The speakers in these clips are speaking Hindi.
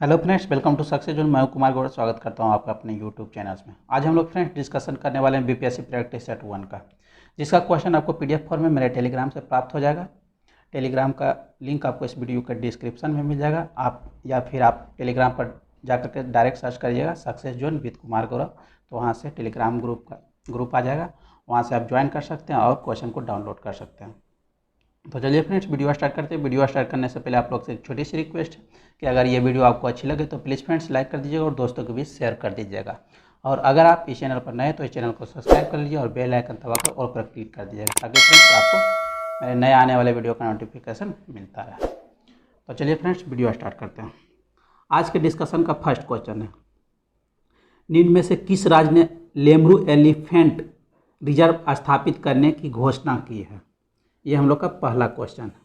Hello friends, welcome to success zone. मैं कुमार गौड़ स्वागत करता हूं आपका अपने यूट्यूब चैनल्स में। आज हम लोग फ्रेंड्स डिस्कशन करने वाले हैं बीपीएससी प्रैक्टिस सेट 1 का, जिसका क्वेश्चन आपको पीडीएफ फॉर्म में मेरे टेलीग्राम से प्राप्त हो जाएगा। टेलीग्राम का लिंक आपको इस वीडियो के डिस्क्रिप्शन में मिल जाएगा। आप या फिर आप टेलीग्राम पर जाकर के डायरेक्ट सर्च करिएगा success zone with Kumar Gaurav, तो वहाँ से टेलीग्राम ग्रुप आ जाएगा। वहाँ से आप ज्वाइन कर सकते हैं और क्वेश्चन को डाउनलोड कर सकते हैं। तो चलिए फ्रेंड्स वीडियो स्टार्ट करते हैं। वीडियो स्टार्ट करने से पहले आप लोग से एक छोटी सी रिक्वेस्ट है कि अगर ये वीडियो आपको अच्छी लगे तो प्लीज़ फ्रेंड्स लाइक कर दीजिएगा और दोस्तों के बीच शेयर कर दीजिएगा। और अगर आप इस चैनल पर नए हैं तो इस चैनल को सब्सक्राइब कर लीजिए और बेल आइकन दबाकर ऑल पर क्लिक कर दीजिएगा, ताकि फ्रेंड्स आपको मेरे नए आने वाले वीडियो का नोटिफिकेशन मिलता रहे। तो चलिए फ्रेंड्स वीडियो स्टार्ट करते हैं। आज के डिस्कशन का फर्स्ट क्वेश्चन है, निम्न में से किस राज्य ने लेमरू एलिफेंट रिजर्व स्थापित करने की घोषणा की है? ये हम लोग का पहला क्वेश्चन है।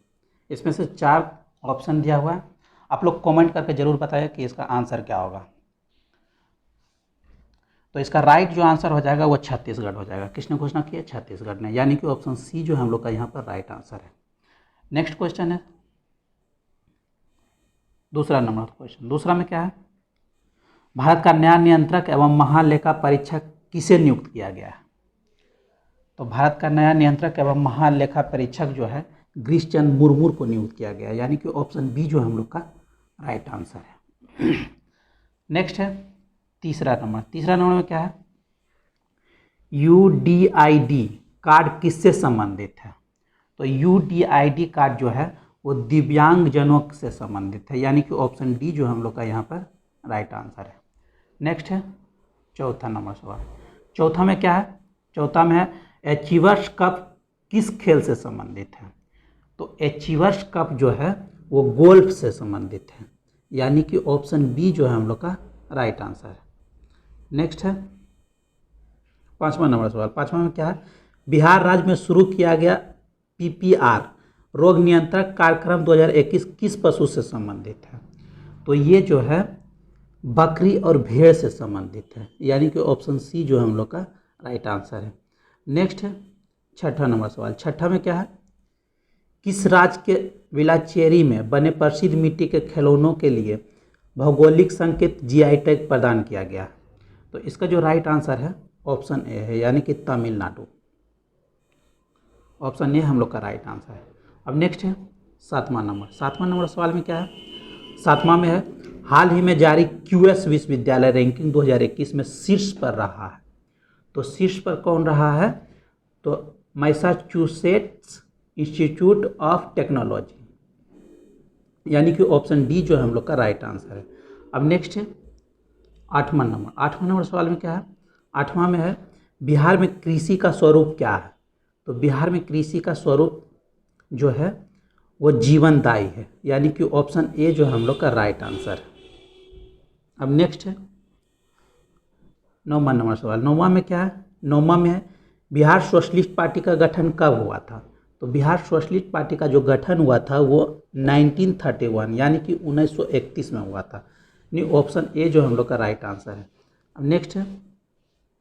इसमें से 4 ऑप्शन दिया हुआ है। आप लोग कमेंट करके ज़रूर बताइए कि इसका आंसर क्या होगा। तो इसका राइट जो आंसर हो जाएगा वो छत्तीसगढ़ हो जाएगा। किसने घोषणा की है? छत्तीसगढ़ ने, यानी कि ऑप्शन सी जो हम लोग का यहाँ पर राइट आंसर है। नेक्स्ट क्वेश्चन है दूसरा नंबर क्वेश्चन। दूसरा में क्या है, भारत का नया नियंत्रक एवं महालेखा परीक्षक किसे नियुक्त किया गया है? तो भारत का नया नियंत्रक एवं महालेखा परीक्षक जो है गिरीश चंद्र मुर्मू को नियुक्त किया गया है, यानी कि ऑप्शन बी जो हम लोग का राइट आंसर है। नेक्स्ट है तीसरा नंबर। तीसरा नंबर में क्या है, यूडीआईडी कार्ड किससे संबंधित है? तो यूडीआईडी कार्ड जो है वो दिव्यांगजनों से संबंधित है, यानी कि ऑप्शन डी जो हम लोग का यहाँ पर राइट आंसर है। नेक्स्ट है चौथा नंबर सवाल। चौथा में क्या है? चौथा में है अचीवर्स कप किस खेल से संबंधित है? तो अचीवर्स कप जो है वो गोल्फ से संबंधित है, यानी कि ऑप्शन बी जो है हम लोग का राइट आंसर है। नेक्स्ट है पांचवा नंबर सवाल। पांचवा में क्या है, बिहार राज्य में शुरू किया गया पीपीआर रोग नियंत्रण कार्यक्रम 2021 किस पशु से संबंधित है? तो ये जो है बकरी और भेड़ से संबंधित है, यानी कि ऑप्शन सी जो हम लोग का राइट आंसर है। नेक्स्ट है छठा नंबर सवाल। छठा में क्या है, किस राज्य के विलाचेरी में बने प्रसिद्ध मिट्टी के खिलौनों के लिए भौगोलिक संकेत जीआई टैग प्रदान किया गया? तो इसका जो राइट आंसर है ऑप्शन ए है, यानी कि तमिलनाडु। ऑप्शन ए हम लोग का राइट आंसर है। अब नेक्स्ट है सातवां नंबर। सातवां नंबर सवाल में क्या है, सातवां में है हाल ही में जारी क्यूएस विश्वविद्यालय रैंकिंग 2021 में शीर्ष पर रहा है। तो शीर्ष पर कौन रहा है? तो मैसाचुसेट्स इंस्टीट्यूट ऑफ टेक्नोलॉजी, यानी कि ऑप्शन डी जो हम लोग का राइट आंसर है। अब नेक्स्ट है आठवां नंबर। आठवां नंबर सवाल में क्या है, आठवां में है बिहार में कृषि का स्वरूप क्या है? तो बिहार में कृषि का स्वरूप जो है वो जीवनदायी है, यानी कि ऑप्शन ए जो हम लोग का राइट आंसर है। अब नेक्स्ट है नौवां नंबर सवाल। नौवां में क्या है, नौवां में है बिहार सोशलिस्ट पार्टी का गठन कब हुआ था? तो बिहार सोशलिस्ट पार्टी का जो गठन हुआ था वो 1931 यानी कि 1931 में हुआ था। नहीं, ऑप्शन ए जो हम लोग का राइट आंसर है। अब नेक्स्ट है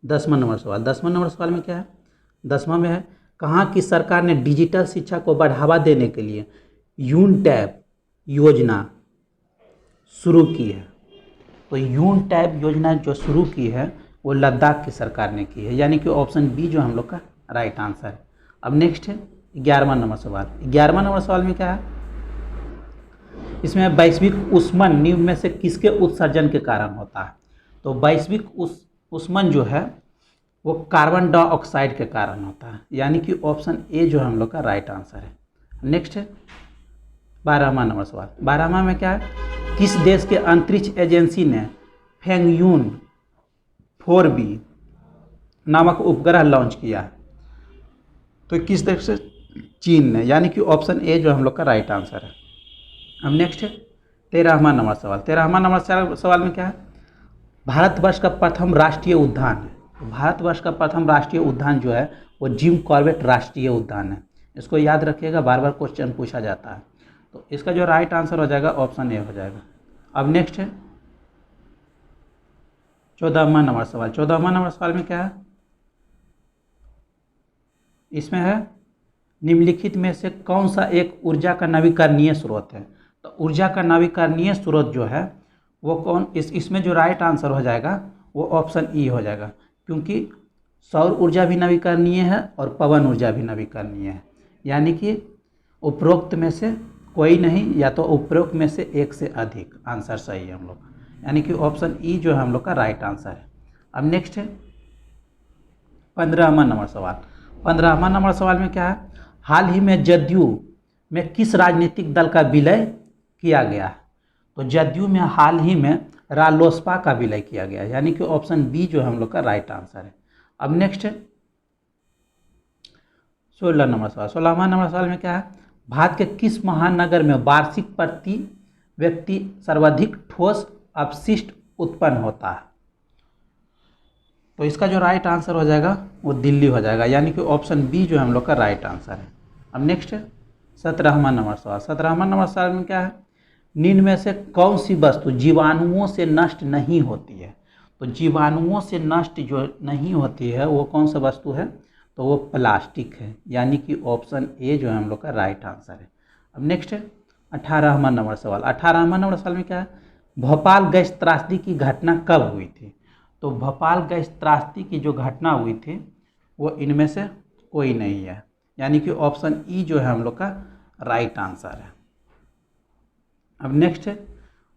10वां नंबर सवाल। 10वां नंबर सवाल में क्या है, 10वां में है कहाँ की सरकार ने डिजिटल शिक्षा को बढ़ावा देने के लिए यून टैब योजना शुरू की है? तो यून टैब योजना जो शुरू की है वो लद्दाख की सरकार ने की है, यानी कि ऑप्शन बी जो हम लोग का राइट आंसर है। अब नेक्स्ट है 11वां नंबर सवाल। 11वां नंबर सवाल में क्या है, इसमें वैश्विक ऊष्मन निम्न में से किसके उत्सर्जन के कारण होता है? तो वैश्विक ऊष्मन जो है वो कार्बन डाइऑक्साइड के कारण होता है, यानी कि ऑप्शन ए जो हम लोग का राइट आंसर है। नेक्स्ट है 12वां नंबर सवाल। 12वां में क्या है, किस देश के अंतरिक्ष एजेंसी ने फेंगयून 4B नामक उपग्रह लॉन्च किया है? तो किस देश से? चीन ने, यानी कि ऑप्शन ए जो हम लोग का राइट आंसर है। अब नेक्स्ट है 13वां नंबर सवाल। 13वां नंबर सवाल में क्या है, भारतवर्ष का प्रथम राष्ट्रीय उद्यान है। तो भारतवर्ष का प्रथम राष्ट्रीय उद्यान जो है वो जिम कॉर्बेट राष्ट्रीय उद्यान है। इसको याद रखिएगा, बार बार क्वेश्चन पूछा जाता है। तो इसका जो राइट आंसर हो जाएगा ऑप्शन ए हो जाएगा। अब नेक्स्ट है 14वां नंबर सवाल। 14वां नंबर सवाल में क्या है, इसमें है निम्नलिखित में से कौन सा एक ऊर्जा का नवीकरणीय स्रोत है? तो ऊर्जा का नवीकरणीय स्रोत जो है वो कौन, इसमें जो राइट आंसर हो जाएगा वो ऑप्शन ई हो जाएगा, क्योंकि सौर ऊर्जा भी नवीकरणीय है और पवन ऊर्जा भी नवीकरणीय है, यानी कि उपरोक्त में से कोई नहीं, या तो उपरोक्त में से एक से अधिक आंसर सही है हम लोग का, यानी कि ऑप्शन ई जो है हम लोग का राइट आंसर है। अब नेक्स्ट है 15वां नंबर सवाल। 15वां नंबर सवाल में क्या है, हाल ही में जदयू में किस राजनीतिक दल का विलय किया गया है? तो जदयू में हाल ही में रालोसपा का विलय किया गया है, यानी कि ऑप्शन बी जो है हम लोग का राइट आंसर है। अब नेक्स्ट है 16 नंबर सवाल। 16वां नंबर सवाल में क्या है, भारत के किस महानगर में वार्षिक प्रति व्यक्ति सर्वाधिक ठोस अपशिष्ट उत्पन्न होता है? तो इसका जो राइट आंसर हो जाएगा वो दिल्ली हो जाएगा, यानी कि ऑप्शन बी जो है हम लोग का राइट आंसर है। अब नेक्स्ट है 17वां नंबर सवाल। 17वां नंबर सवाल में क्या है, निम्न में से कौन सी वस्तु जीवाणुओं से नष्ट नहीं होती है? तो जीवाणुओं से नष्ट जो नहीं होती है वो कौन सा वस्तु है? तो वो प्लास्टिक है, यानी कि ऑप्शन ए जो है हम लोग का राइट आंसर है। अब नेक्स्ट है 18वां नंबर सवाल। 18वां नंबर सवाल में क्या है, भोपाल गैस त्रासदी की घटना कब हुई थी? तो भोपाल गैस त्रासदी की जो घटना हुई थी वो इनमें से कोई नहीं है, यानी कि ऑप्शन ई जो है हम लोग का राइट आंसर है। अब नेक्स्ट है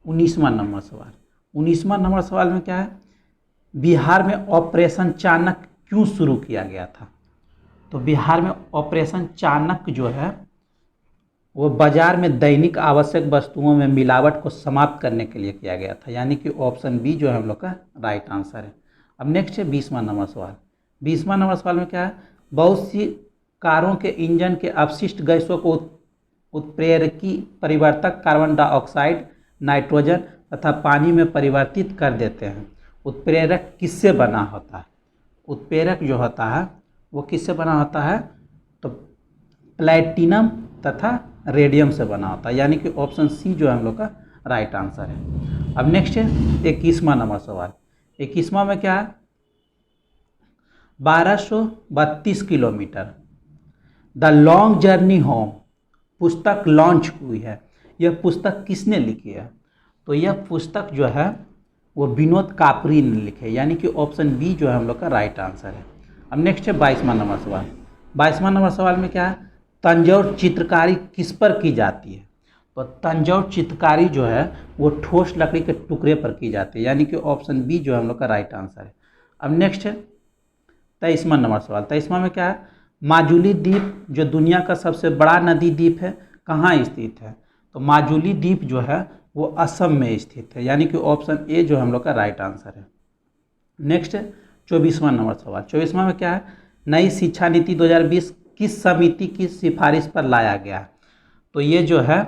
19वां नंबर सवाल। 19वां नंबर सवाल में क्या है, बिहार में ऑपरेशन चाणक्य क्यों शुरू किया गया था? तो बिहार में ऑपरेशन चाणक्य जो है वो बाजार में दैनिक आवश्यक वस्तुओं में मिलावट को समाप्त करने के लिए किया गया था, यानी कि ऑप्शन बी जो है हम लोग का राइट आंसर है। अब नेक्स्ट है 20वां नंबर सवाल। 20वां नंबर सवाल में क्या है, बहुत सी कारों के इंजन के अपशिष्ट गैसों को उत्प्रेरकी परिवर्तक कार्बन डाइऑक्साइड, नाइट्रोजन तथा पानी में परिवर्तित कर देते हैं। उत्प्रेरक किससे बना होता है? उत्प्रेरक जो होता है वो किससे बना होता है? तो प्लैटिनम तथा रेडियम से बना होता है, यानी कि ऑप्शन सी जो है हम लोग का राइट आंसर है। अब नेक्स्ट है 21वां नंबर सवाल। 21वां में क्या है, 1232 kilometre the long journey home पुस्तक लॉन्च हुई है। यह पुस्तक किसने लिखी है? तो यह पुस्तक जो है वो विनोद कापरी ने लिखे, यानी कि ऑप्शन बी जो है हम लोग का राइट आंसर है। अब नेक्स्ट है 22वां नंबर सवाल। 22वां नंबर सवाल में क्या है, तंजौर चित्रकारी किस पर की जाती है? तो तंजौर चित्रकारी जो है वो ठोस लकड़ी के टुकड़े पर की जाती है, यानी कि ऑप्शन बी जो है हम लोग का राइट आंसर है। अब नेक्स्ट है 23वां नंबर सवाल। 23वां में क्या है, माजुली द्वीप जो दुनिया का सबसे बड़ा नदी द्वीप है कहाँ स्थित है? तो माजुली द्वीप जो है वो असम में स्थित है, यानी कि ऑप्शन ए जो हम लोग का राइट आंसर है। नेक्स्ट है 24वां नंबर सवाल। 24वां में क्या है, नई शिक्षा नीति 2020 किस समिति की सिफारिश पर लाया गया? तो ये जो है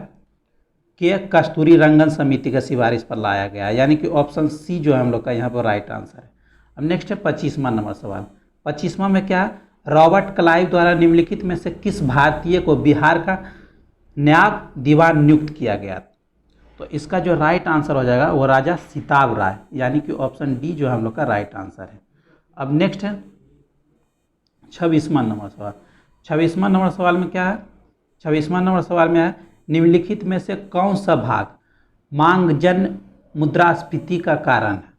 के कस्तूरी रंगन समिति का सिफारिश पर लाया गया, यानी कि ऑप्शन सी जो है हम लोग का यहाँ पर राइट आंसर है। अब नेक्स्ट है 25वां नंबर सवाल। 25वां में क्या, रॉबर्ट क्लाइव द्वारा निम्नलिखित में से किस भारतीय को बिहार का नायब दीवान नियुक्त किया गया? तो इसका जो राइट आंसर हो जाएगा वो राजा सिताब राय, यानी कि ऑप्शन डी जो है हम लोग का राइट आंसर है। अब नेक्स्ट है 26वां नंबर सवाल। 26वां नंबर सवाल में क्या है, 26वां नंबर सवाल में है निम्नलिखित में से कौन सा भाग मांगजन्य मुद्रास्फीति का कारण है?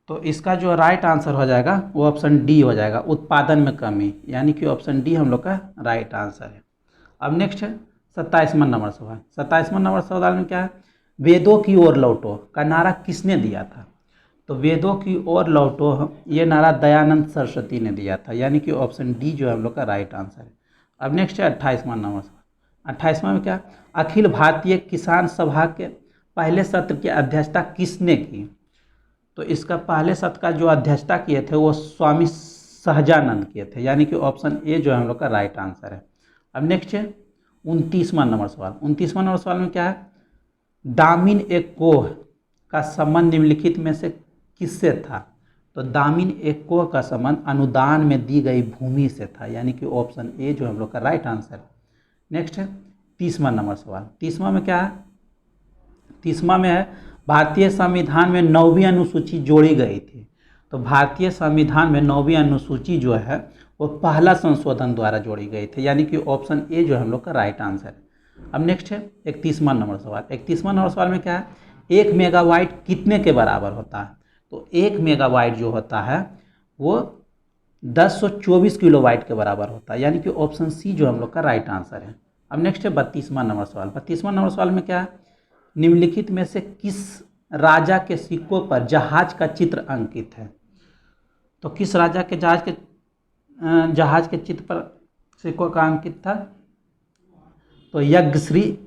तो इसका जो राइट आंसर हो जाएगा वो ऑप्शन डी हो जाएगा, उत्पादन में कमी, यानी कि ऑप्शन डी हम लोग का राइट आंसर है। अब नेक्स्ट है 27वां नंबर सवाल। 27वां नंबर सवाल में क्या है, वेदों की ओर लौटो का नारा किसने दिया था? तो वेदों की ओर लौटो ये नारा दयानंद सरस्वती ने दिया था, यानी कि ऑप्शन डी जो है हम लोग का राइट आंसर है। अब नेक्स्ट है 28वां नंबर सवाल। 28वां में क्या, अखिल भारतीय किसान सभा के पहले सत्र की अध्यक्षता किसने की? तो इसका पहले सत्र का जो अध्यक्षता किए थे वो स्वामी सहजानंद किए थे, यानी कि ऑप्शन ए जो है हम लोग का राइट आंसर है। अब नेक्स्ट है 29वां नंबर सवाल। 29वां नंबर सवाल में क्या है, दामिन एक कोह का संबंध निम्नलिखित में से किससे था? तो दामिन एक कोह का संबंध अनुदान में दी गई भूमि से था, यानी कि ऑप्शन ए जो हम लोग का राइट आंसर है। नेक्स्ट है 30वां नंबर सवाल। 30वां में क्या है, 30वां में है भारतीय संविधान में 9वीं अनुसूची जोड़ी गई थी। तो भारतीय संविधान में 9वीं अनुसूची जो है वो पहला संशोधन द्वारा जोड़ी गई थी, यानी कि ऑप्शन ए जो है हम लोग का राइट आंसर है। अब नेक्स्ट है 31वां नंबर सवाल। 31वां नंबर सवाल में क्या है, 1 मेगावाट कितने के बराबर होता है? तो 1 मेगावाट जो होता है वो 1024 किलोवाट के बराबर होता है, यानी कि ऑप्शन सी जो हम लोग का राइट आंसर है। अब नेक्स्ट है 32वां नंबर सवाल। 32वां नंबर सवाल में क्या है? निम्नलिखित में से किस राजा के सिक्कों पर जहाज का चित्र अंकित है? तो किस राजा के जहाज के चित्र पर सिक्कों का अंकित था? तो यज्ञश्री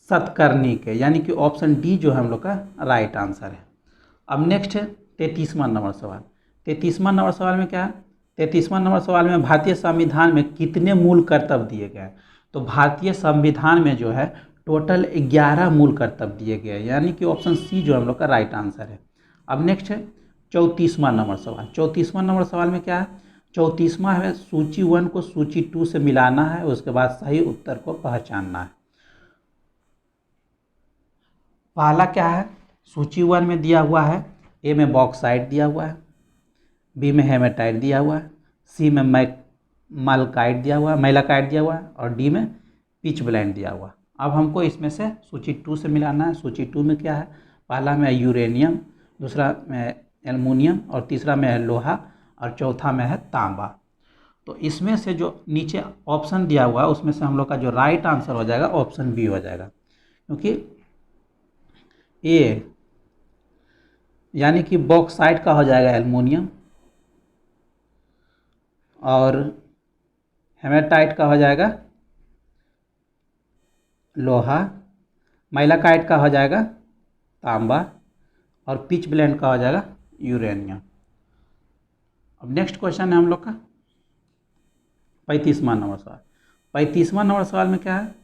सतकर्णी के, यानी कि ऑप्शन डी जो है हम लोग का राइट आंसर है। अब नेक्स्ट है 33वां नंबर सवाल। 33वां नंबर सवाल में क्या है? 33वां नंबर सवाल में भारतीय संविधान में कितने मूल कर्तव्य दिए गए हैं? तो भारतीय संविधान में जो है टोटल 11 मूल कर्तव्य दिए गए हैं, यानी कि ऑप्शन सी जो हम लोग का राइट आंसर है। अब नेक्स्ट है 34वां नंबर सवाल। 34वां नंबर सवाल में क्या है? 34वां है सूची 1 को सूची 2 से मिलाना है, उसके बाद सही उत्तर को पहचानना है। पहला क्या है? सूची 1 में दिया हुआ है, ए में बॉक्साइट दिया हुआ है, बी में हेमेटाइट दिया हुआ है, सी में मैलाकाइट दिया हुआ है और डी में पिच ब्लेंड दिया हुआ। अब हमको इसमें से सूची 2 से मिलाना है। सूची 2 में क्या है? पहला में है यूरेनियम, दूसरा में है एल्युमिनियम और तीसरा में है लोहा और चौथा में है तांबा। तो इसमें से जो नीचे ऑप्शन दिया हुआ है उसमें से हम लोग का जो राइट आंसर हो जाएगा ऑप्शन बी हो जाएगा, क्योंकि ए यानी कि बॉक्साइट का हो जाएगा एल्युमिनियम और हेमेटाइट का हो जाएगा लोहा, मैलाकाइट का हो जाएगा तांबा और पिच ब्लेंड का हो जाएगा यूरेनियम। अब नेक्स्ट क्वेश्चन है हम लोग का 35वां नंबर सवाल। 35वां नंबर सवाल में क्या है?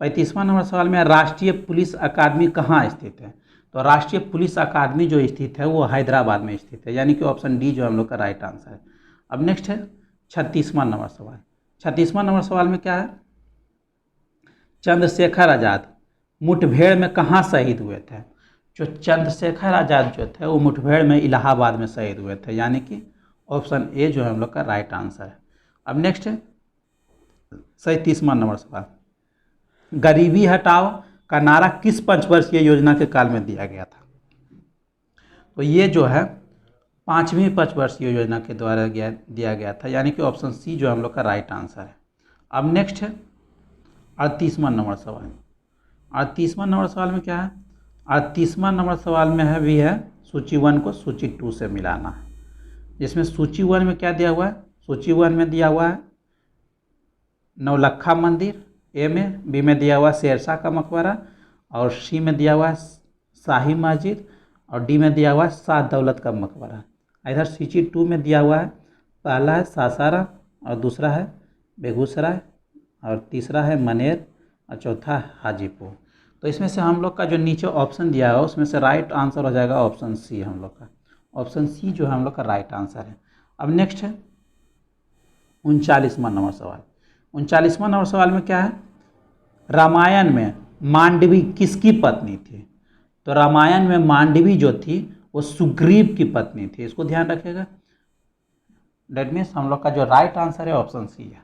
35वां नंबर सवाल में राष्ट्रीय पुलिस अकादमी कहाँ स्थित है? तो राष्ट्रीय पुलिस अकादमी जो स्थित है वो हैदराबाद में स्थित है, यानी कि ऑप्शन डी जो हम लोग का राइट आंसर है। अब नेक्स्ट है 36वां नंबर सवाल। 36वां नंबर सवाल में क्या है? चंद्रशेखर आज़ाद मुठभेड़ में कहाँ शहीद हुए थे? जो चंद्रशेखर आज़ाद जो थे वो मुठभेड़ में इलाहाबाद में शहीद हुए थे, यानी कि ऑप्शन ए जो है हम लोग का राइट आंसर है। अब नेक्स्ट है 37वां नंबर सवाल। गरीबी हटाओ का नारा किस पंचवर्षीय योजना के काल में दिया गया था? तो ये जो है 5वीं पंचवर्षीय योजना के द्वारा दिया गया था, यानी कि ऑप्शन सी जो हम लोग का राइट आंसर है। अब नेक्स्ट है 38वां नंबर सवाल। 38वां नंबर सवाल में क्या है? 38वां नंबर सवाल में है भी है सूची 1 को सूची 2 से मिलाना है, जिसमें सूची 1 में क्या दिया हुआ है? सूची 1 में दिया हुआ है नौलखा मंदिर ए में, बी में दिया हुआ शेरशाह का मकबरा और सी में दिया हुआ शाही मस्जिद और डी में दिया हुआ शाह दौलत का मकबरा। इधर सूची 2 में दिया हुआ है पहला है सासाराम और दूसरा है बेगूसराय और तीसरा है मनेर और चौथा है हाजीपुर। तो इसमें से हम लोग का जो नीचे ऑप्शन दिया है उसमें से राइट आंसर हो जाएगा ऑप्शन सी हम लोग का। ऑप्शन सी जो है हम लोग का राइट आंसर है। अब नेक्स्ट है 39वां नंबर सवाल। 39वां नंबर सवाल में क्या है? रामायण में मांडवी किसकी पत्नी थी? तो रामायण में मांडवी जो थी वो सुग्रीव की पत्नी थी, इसको ध्यान रखिएगा। डेट मीन्स हम लोग का जो राइट आंसर है ऑप्शन सी है।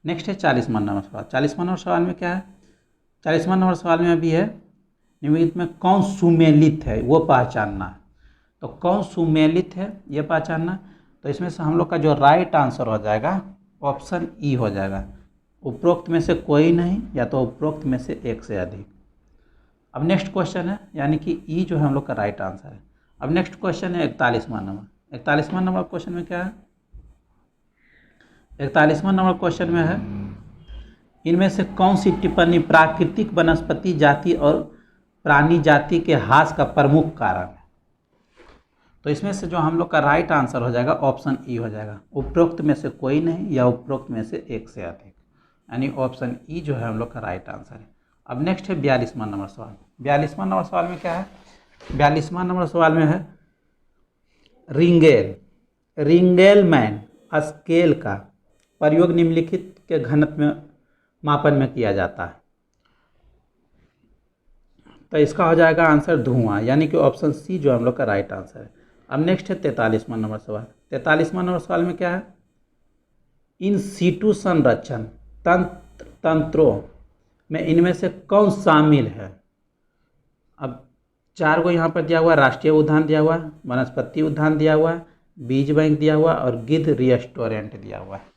नेक्स्ट है 40वां नंबर सवाल। 40वां नंबर सवाल में क्या है? 40वां नंबर सवाल में भी है निम्नलिखित में कौन सुमेलित है वो पहचानना है। तो कौन सुमेलित है ये पहचानना, तो इसमें से हम लोग का जो राइट आंसर हो जाएगा ऑप्शन ई हो जाएगा, उपरोक्त में से कोई नहीं या तो उपरोक्त में से एक से अधिक। अब नेक्स्ट क्वेश्चन है, यानी कि ई जो है हम लोग का राइट आंसर है। अब नेक्स्ट क्वेश्चन है 41वां नंबर। 41वां नंबर क्वेश्चन में क्या है? 41वां नंबर क्वेश्चन में है इनमें से कौन सी टिप्पणी प्राकृतिक वनस्पति जाति और प्राणी जाति के ह्रास का प्रमुख कारण है? तो इसमें से जो हम लोग का राइट आंसर हो जाएगा ऑप्शन ई हो जाएगा, उपरोक्त में से कोई नहीं या उपरोक्त में से एक से अधिक, यानी ऑप्शन ई जो है हम लोग का राइट आंसर है। अब नेक्स्ट है 42वां नंबर सवाल। 42वां नंबर सवाल में क्या है? 42वां नंबर सवाल में है रिंगेलमैन स्केल का प्रयोग निम्नलिखित के घनत्व में मापन में किया जाता है। तो इसका हो जाएगा आंसर धुआं, यानी कि ऑप्शन सी जो हम लोग का राइट आंसर है। अब नेक्स्ट है 43वां नंबर सवाल। 43वां नंबर सवाल में क्या है? इन सीटू संरक्षण तंत्रों में इनमें से कौन शामिल है? अब 4 को यहाँ पर दिया हुआ, राष्ट्रीय उद्यान दिया हुआ, वनस्पति उद्यान दिया हुआ, बीज बैंक दिया हुआ और गिद्ध रेस्टोरेंट दिया हुआ है।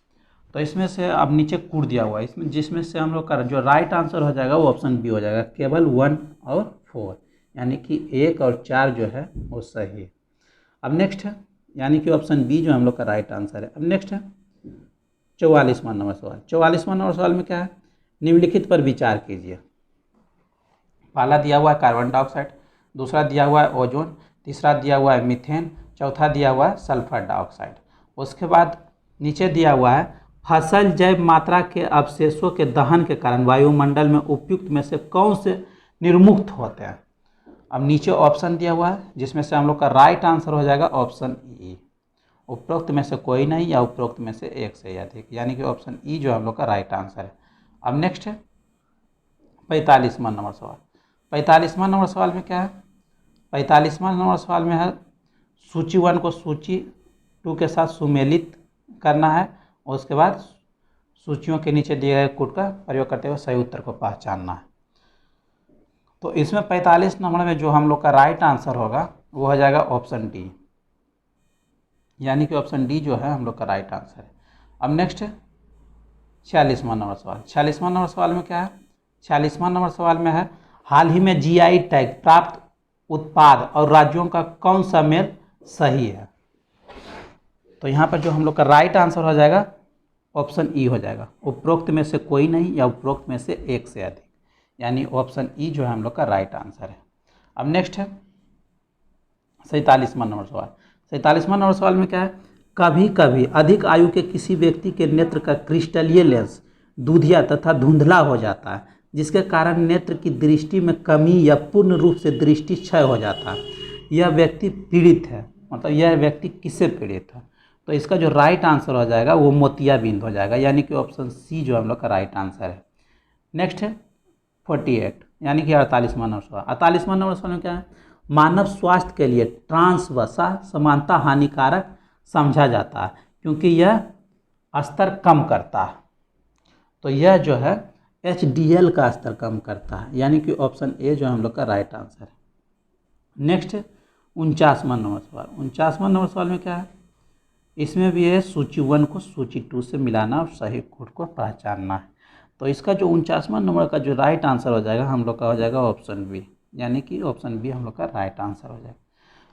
तो इसमें से अब नीचे कूड़ दिया हुआ है, इसमें जिसमें से हम लोग का जो राइट आंसर हो जाएगा वो ऑप्शन बी हो जाएगा, केवल 1 और 4, यानी कि 1 और 4 जो है वो सही है। अब नेक्स्ट है, यानी कि ऑप्शन बी जो हम लोग का राइट आंसर है। अब नेक्स्ट है 44वां नंबर सवाल। 44वां नंबर सवाल में क्या है, निम्नलिखित पर विचार कीजिए। पहला दिया हुआ है कार्बन डाइऑक्साइड, दूसरा दिया हुआ है ओजोन, तीसरा दिया हुआ है मीथेन, चौथा दिया हुआ है सल्फर डाइऑक्साइड। उसके बाद नीचे दिया हुआ है फसल जैव मात्रा के अवशेषों के दहन के कारण वायुमंडल में उपयुक्त में से कौन से निर्मुक्त होते हैं। अब नीचे ऑप्शन दिया हुआ है जिसमें से हम लोग का राइट आंसर हो जाएगा ऑप्शन ई, उपरोक्त में से कोई नहीं या उपरोक्त में से एक से अधिक, यानी कि ऑप्शन ई जो हम लोग का राइट आंसर है। अब नेक्स्ट है 45वां नंबर सवाल। 45वां नंबर सवाल में क्या है, 45वां नंबर सवाल में है सूची 1 को सूची 2 के साथ सुमेलित करना है और उसके बाद सूचियों के नीचे दिए गए कोड का प्रयोग करते हुए सही उत्तर को पहचानना है। तो इसमें 45 नंबर में जो हम लोग का राइट आंसर होगा वो हो जाएगा ऑप्शन डी, यानी कि ऑप्शन डी जो है हम लोग का राइट आंसर है। अब नेक्स्ट है 46वां नंबर सवाल। 46वां नंबर सवाल में क्या है, 46वां नंबर सवाल में है हाल ही में जीआई टैग प्राप्त उत्पाद और राज्यों का कौन सा मेल सही है। तो यहाँ पर जो हम लोग का राइट आंसर हो जाएगा ऑप्शन ई हो जाएगा, उपरोक्त में से कोई नहीं या उपरोक्त में से एक से अधिक, यानी ऑप्शन ई जो है हम लोग का राइट आंसर है। अब नेक्स्ट है 47वां नंबर सवाल। 47वां नंबर सवाल में क्या है, कभी कभी अधिक आयु के किसी व्यक्ति के नेत्र का क्रिस्टलीय लेंस दूधिया तथा धुंधला हो जाता है, जिसके कारण नेत्र की दृष्टि में कमी या पूर्ण रूप से दृष्टि क्षय हो जाता है। यह व्यक्ति पीड़ित है, मतलब यह व्यक्ति किससे पीड़ित है। तो इसका जो राइट आंसर हो जाएगा वो मोतियाबिंद हो जाएगा, यानी कि ऑप्शन सी जो हम लोग का राइट आंसर है। नेक्स्ट है 48, यानी कि 48वां नंबर सवाल। 48वां नंबर सवाल में क्या है, मानव स्वास्थ्य के लिए ट्रांस वसा समानता हानिकारक समझा जाता है क्योंकि यह स्तर कम करता है। तो यह जो है HDL का स्तर कम करता है, यानी कि ऑप्शन ए जो हम लोग का राइट आंसर है। नेक्स्ट है 49वां नंबर सवाल। 49वां नंबर सवाल में क्या है, इसमें भी है सूची 1 को सूची 2 से मिलाना और सही कोड को पहचानना है। तो इसका जो 49वां नंबर का जो राइट आंसर हो जाएगा हम लोग का हो जाएगा ऑप्शन बी, यानी कि ऑप्शन बी हम लोग का राइट आंसर हो जाएगा।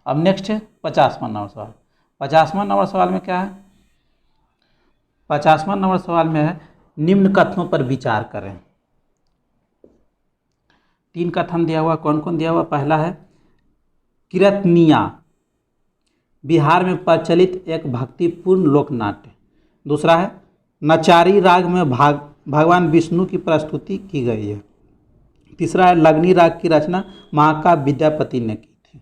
अब नेक्स्ट है 50वां नंबर सवाल। 50वां नंबर सवाल में क्या है, 50वां नंबर सवाल में है निम्न कथनों पर विचार करें। 3 कथन दिया हुआ, कौन कौन दिया हुआ, पहला है कीर्तनिया बिहार में प्रचलित एक भक्तिपूर्ण लोकनाट्य। दूसरा है नचारी राग में भगवान विष्णु की प्रस्तुति की गई है। तीसरा है लगनी राग की रचना महाकाव्य विद्यापति ने की थी।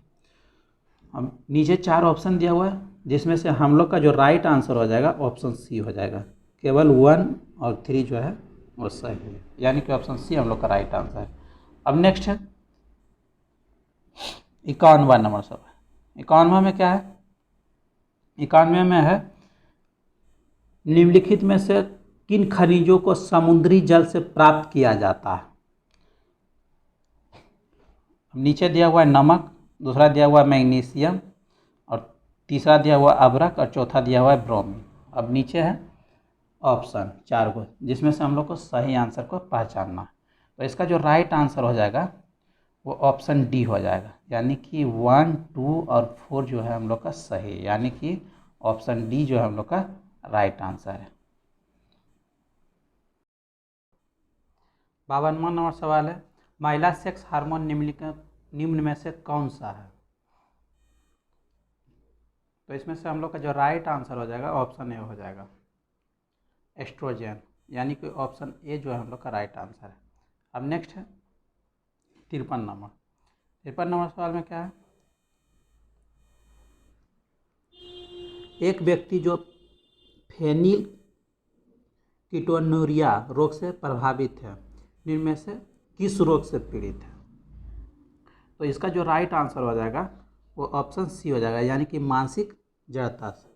अब नीचे 4 ऑप्शन दिया हुआ है जिसमें से हम लोग का जो राइट आंसर हो जाएगा ऑप्शन सी हो जाएगा, केवल 1 और 3 जो है वो सही है, यानी कि ऑप्शन सी हम लोग का राइट आंसर है। अब नेक्स्ट है 51वां नंबर सवाल। 51वां में क्या है, 91 में है निम्नलिखित में से किन खनिजों को समुद्री जल से प्राप्त किया जाता है। नीचे दिया हुआ है नमक, दूसरा दिया हुआ है मैग्नीशियम और तीसरा दिया हुआ अभ्रक और चौथा दिया हुआ है ब्रोमीन। अब नीचे है ऑप्शन 4 को जिसमें से हम लोग को सही आंसर को पहचानना है। तो इसका जो राइट आंसर हो जाएगा वो ऑप्शन डी हो जाएगा, यानी कि 1, 2 और 4 जो है हम लोग का सही, यानी कि ऑप्शन डी जो है हम लोग का राइट आंसर है। 52वां नंबर सवाल है महिला सेक्स हार्मोन निम्न में से कौन सा है। तो इसमें से हम लोग का जो राइट आंसर हो जाएगा ऑप्शन ए हो जाएगा एस्ट्रोजन, यानी कि ऑप्शन ए जो है हम लोग का राइट आंसर है। अब नेक्स्ट है 53 नंबर। 53 नंबर सवाल में क्या है, एक व्यक्ति जो फेनिल कीटोनुरिया रोग से प्रभावित है निम्न में से किस रोग से पीड़ित है। तो इसका जो राइट आंसर हो जाएगा वो ऑप्शन सी हो जाएगा, यानी कि मानसिक जड़ता से,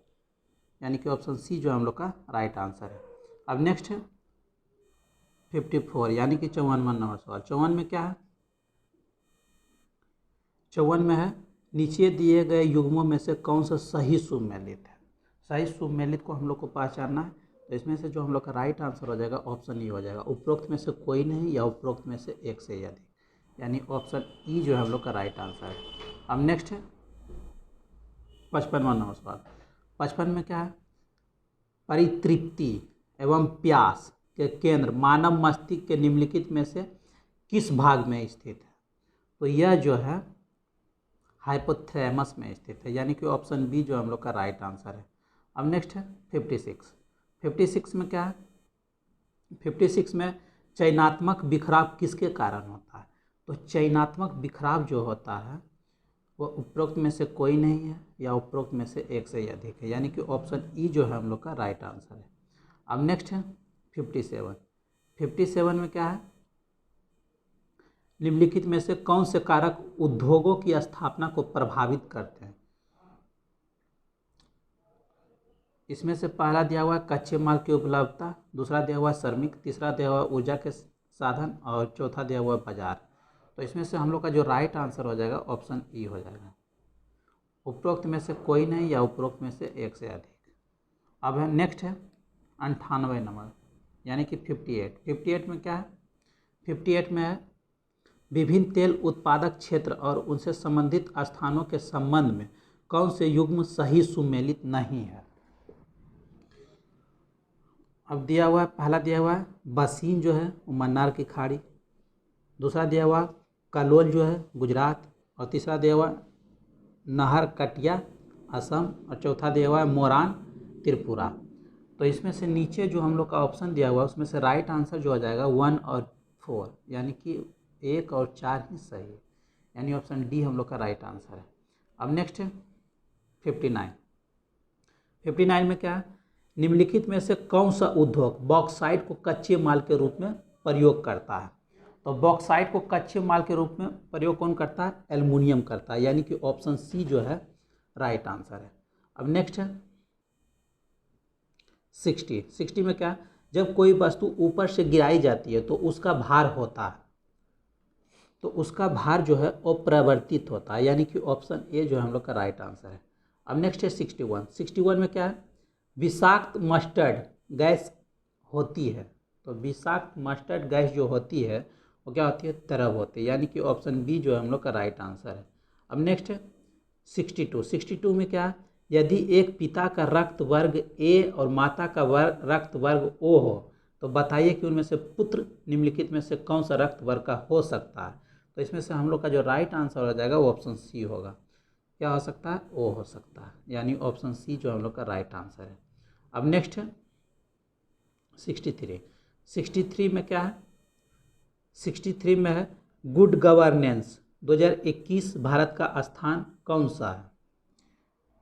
यानी कि ऑप्शन सी जो हम लोग का राइट आंसर है। अब नेक्स्ट है 54, यानी कि 54वां नंबर सवाल। 54 में क्या है, 54 में है, नीचे दिए गए युग्मों में से कौन सा सही सुमेलित है। सही सुमेलित को हम लोग को पहचानना है, तो इसमें से जो हम लोग का राइट आंसर हो जाएगा ऑप्शन ई हो जाएगा, उपरोक्त में से कोई नहीं या उपरोक्त में से एक से अधिक, यानी ऑप्शन ई जो है हम लोग का राइट आंसर है। अब नेक्स्ट है 55वां नंबर सवाल। 55 में क्या है, परितृप्ति एवं प्यास के केंद्र मानव मस्तिष्क के निम्नलिखित में से किस भाग में स्थित है। तो यह जो है हाइपोथैलेमस में स्थित है, यानी कि ऑप्शन बी जो हम लोग का राइट आंसर है। अब नेक्स्ट है 56। 56 में क्या है, 56 में चयनात्मक बिखराव किसके कारण होता है। तो चयनात्मक बिखराव जो होता है वो उपरोक्त में से कोई नहीं है या उपरोक्त में से एक से अधिक है, यानी कि ऑप्शन ई जो है हम लोग का राइट आंसर है। अब नेक्स्ट है 57। 57 में क्या है, निम्नलिखित में से कौन से कारक उद्योगों की स्थापना को प्रभावित करते हैं। इसमें से पहला दिया हुआ है कच्चे माल की उपलब्धता, दूसरा दिया हुआ है श्रमिक, तीसरा दिया हुआ है ऊर्जा के साधन और चौथा दिया हुआ है बाजार। तो इसमें से हम लोग का जो राइट आंसर हो जाएगा ऑप्शन ई हो जाएगा, उपरोक्त में से कोई नहीं या उपरोक्त में से एक से अधिक। अब है नेक्स्ट है 98 नंबर, यानी कि 58। 58 में क्या है, 58 में है विभिन्न तेल उत्पादक क्षेत्र और उनसे संबंधित स्थानों के संबंध में कौन से युग्म सही सुमेलित नहीं है। अब दिया हुआ है, पहला दिया हुआ है बसीन जो है वो मन्नार की खाड़ी, दूसरा दिया हुआ कलोल जो है गुजरात, और तीसरा दिया हुआ नहर कटिया असम, और चौथा दिया हुआ है मोरान त्रिपुरा। तो इसमें से नीचे जो हम लोग का ऑप्शन दिया हुआ है उसमें से राइट आंसर जो हो जाएगा 1 और 4, यानी कि 1 और 4 ही सही है, यानी ऑप्शन डी हम लोग का राइट आंसर है। अब नेक्स्ट है 59। 59 में क्या है, निम्नलिखित में से कौन सा उद्योग बॉक्साइट को कच्चे माल के रूप में प्रयोग करता है। तो बॉक्साइट को कच्चे माल के रूप में प्रयोग कौन करता है, एल्युमिनियम करता है, यानी कि ऑप्शन सी जो है राइट आंसर है। अब नेक्स्ट है 60। 60 में क्या, जब कोई वस्तु ऊपर से गिराई जाती है तो उसका भार होता है, तो उसका भार जो है अप्रवर्तित होता है, यानी कि ऑप्शन ए जो है हम लोग का राइट आंसर है। अब नेक्स्ट है 61। 61 में क्या है, विषाक्त मस्टर्ड गैस होती है, तो विषाक्त मस्टर्ड गैस जो होती है वो क्या होती है, तरल होती है, यानी कि ऑप्शन बी जो है हम लोग का राइट आंसर है। अब नेक्स्ट है 62। 62 में क्या, यदि एक पिता का रक्त वर्ग ए और माता का रक्त वर्ग ओ हो तो बताइए कि उनमें से पुत्र निम्नलिखित में से कौन सा रक्त वर्ग का हो सकता है। तो इसमें से हम लोग का जो राइट आंसर हो जाएगा वो ऑप्शन सी होगा, क्या हो सकता है, ओ हो सकता है, यानी ऑप्शन सी जो हम लोग का राइट आंसर है। अब नेक्स्ट है 63। 63 में क्या है, 63 में है गुड गवर्नेंस 2021 भारत का स्थान कौन सा है।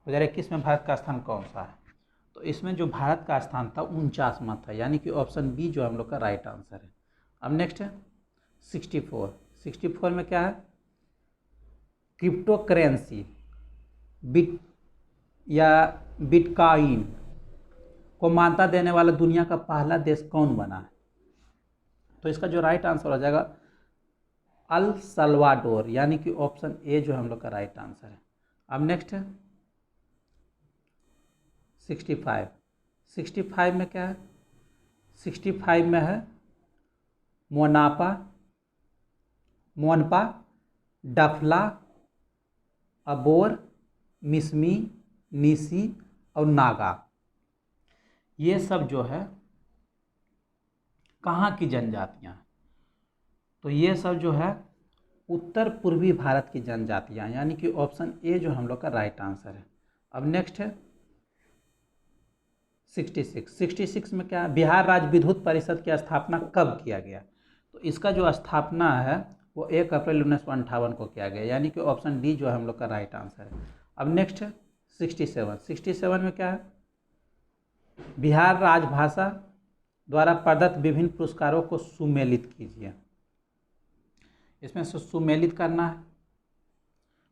2021 में भारत का स्थान कौन सा है, तो इसमें जो भारत का स्थान था 49वां था, यानी कि ऑप्शन बी जो हम लोग का राइट आंसर है। अब नेक्स्ट है 64। 64 में क्या है, क्रिप्टो करेंसी बिट या बिटकॉइन को मान्यता देने वाला दुनिया का पहला देश कौन बना है। तो इसका जो राइट आंसर हो जाएगा अल सल्वाडोर, यानी कि ऑप्शन ए जो हम लोग का राइट आंसर है। अब नेक्स्ट है 65। 65 में क्या है, 65 में है मोनपा, डफला, अबोर, मिसमी, निसी और नागा। ये सब जो है कहाँ की जनजातियाँ हैं, तो ये सब जो है उत्तर पूर्वी भारत की जनजातियाँ, यानी कि ऑप्शन ए जो हम लोग का राइट आंसर है। अब नेक्स्ट है 66। 66 में क्या है, बिहार राज्य विद्युत परिषद की स्थापना कब किया गया। तो इसका जो स्थापना है वो 1 अप्रैल 1958 को किया गया, यानी कि ऑप्शन डी जो है हम लोग का राइट आंसर है। अब नेक्स्ट है 67। 67 में क्या है, बिहार राजभाषा द्वारा प्रदत्त विभिन्न पुरस्कारों को सुमेलित कीजिए। इसमें से सुमेलित करना है,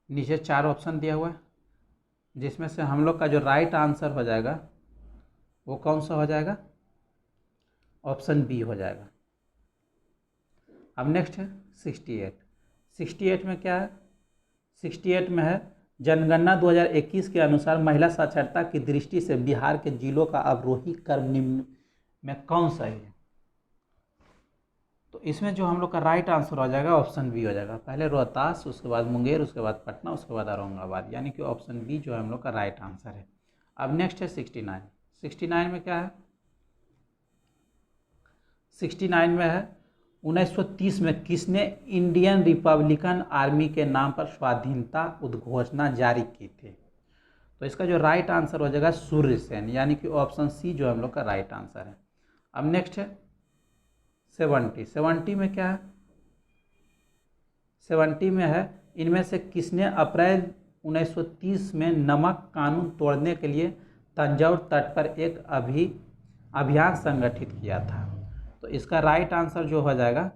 नीचे 4 ऑप्शन दिया हुआ है, जिसमें से हम लोग का जो राइट आंसर हो जाएगा वो कौन सा हो जाएगा, ऑप्शन बी हो जाएगा। अब नेक्स्ट है 68। 68 में क्या है, 68 में है जनगणना 2021 के अनुसार महिला साक्षरता की दृष्टि से बिहार के जिलों का अवरोही क्रम निम्न में कौन सा है? तो इसमें जो हम लोग का राइट आंसर हो जाएगा ऑप्शन बी हो जाएगा। पहले रोहतास, उसके बाद मुंगेर, उसके बाद पटना, उसके बाद औरंगाबाद, यानी कि ऑप्शन बी जो है हम लोग का राइट आंसर है। अब नेक्स्ट है 69। 69 में क्या है? 69 में है 1930 में किसने इंडियन रिपब्लिकन आर्मी के नाम पर स्वाधीनता उद्घोषणा जारी की थी? तो इसका जो राइट आंसर हो जाएगा सूर्य सेन, यानी कि ऑप्शन सी जो हम लोग का राइट आंसर है। अब नेक्स्ट है 70। 70 में क्या है? 70 में है इनमें से किसने अप्रैल 1930 में नमक कानून तोड़ने के लिए तंजौर तट पर एक अभियान संगठित किया था? तो इसका राइट आंसर जो हो जाएगा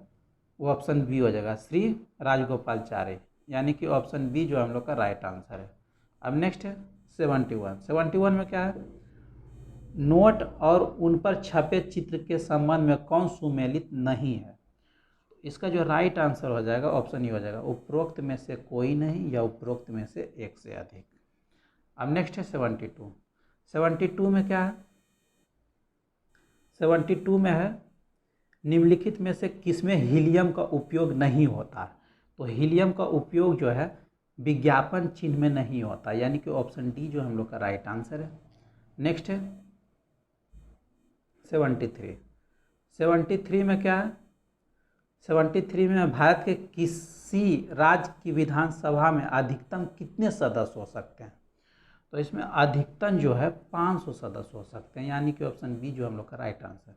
वो ऑप्शन बी हो जाएगा, श्री राजगोपालाचारी, यानी कि ऑप्शन बी जो हम लोग का राइट आंसर है। अब नेक्स्ट है 71। 71 में क्या है? नोट और उन पर छपे चित्र के संबंध में कौन सुमेलित नहीं है? तो इसका जो राइट आंसर हो जाएगा ऑप्शन ई हो जाएगा, उपरोक्त में से कोई नहीं या उपरोक्त में से एक से अधिक। अब नेक्स्ट है 72। 72 में क्या है? 72 में है निम्नलिखित में से किसमें हीलियम का उपयोग नहीं होता? तो हीलियम का उपयोग जो है विज्ञापन चिन्ह में नहीं होता, यानी कि ऑप्शन डी जो हम लोग का राइट आंसर है। नेक्स्ट है 73। 73 में क्या है? 73 में भारत के किसी राज्य की विधानसभा में अधिकतम कितने सदस्य हो सकते हैं? तो इसमें अधिकतम जो है 500 सदस्य हो सकते हैं, यानी कि ऑप्शन बी जो हम लोग का राइट आंसर।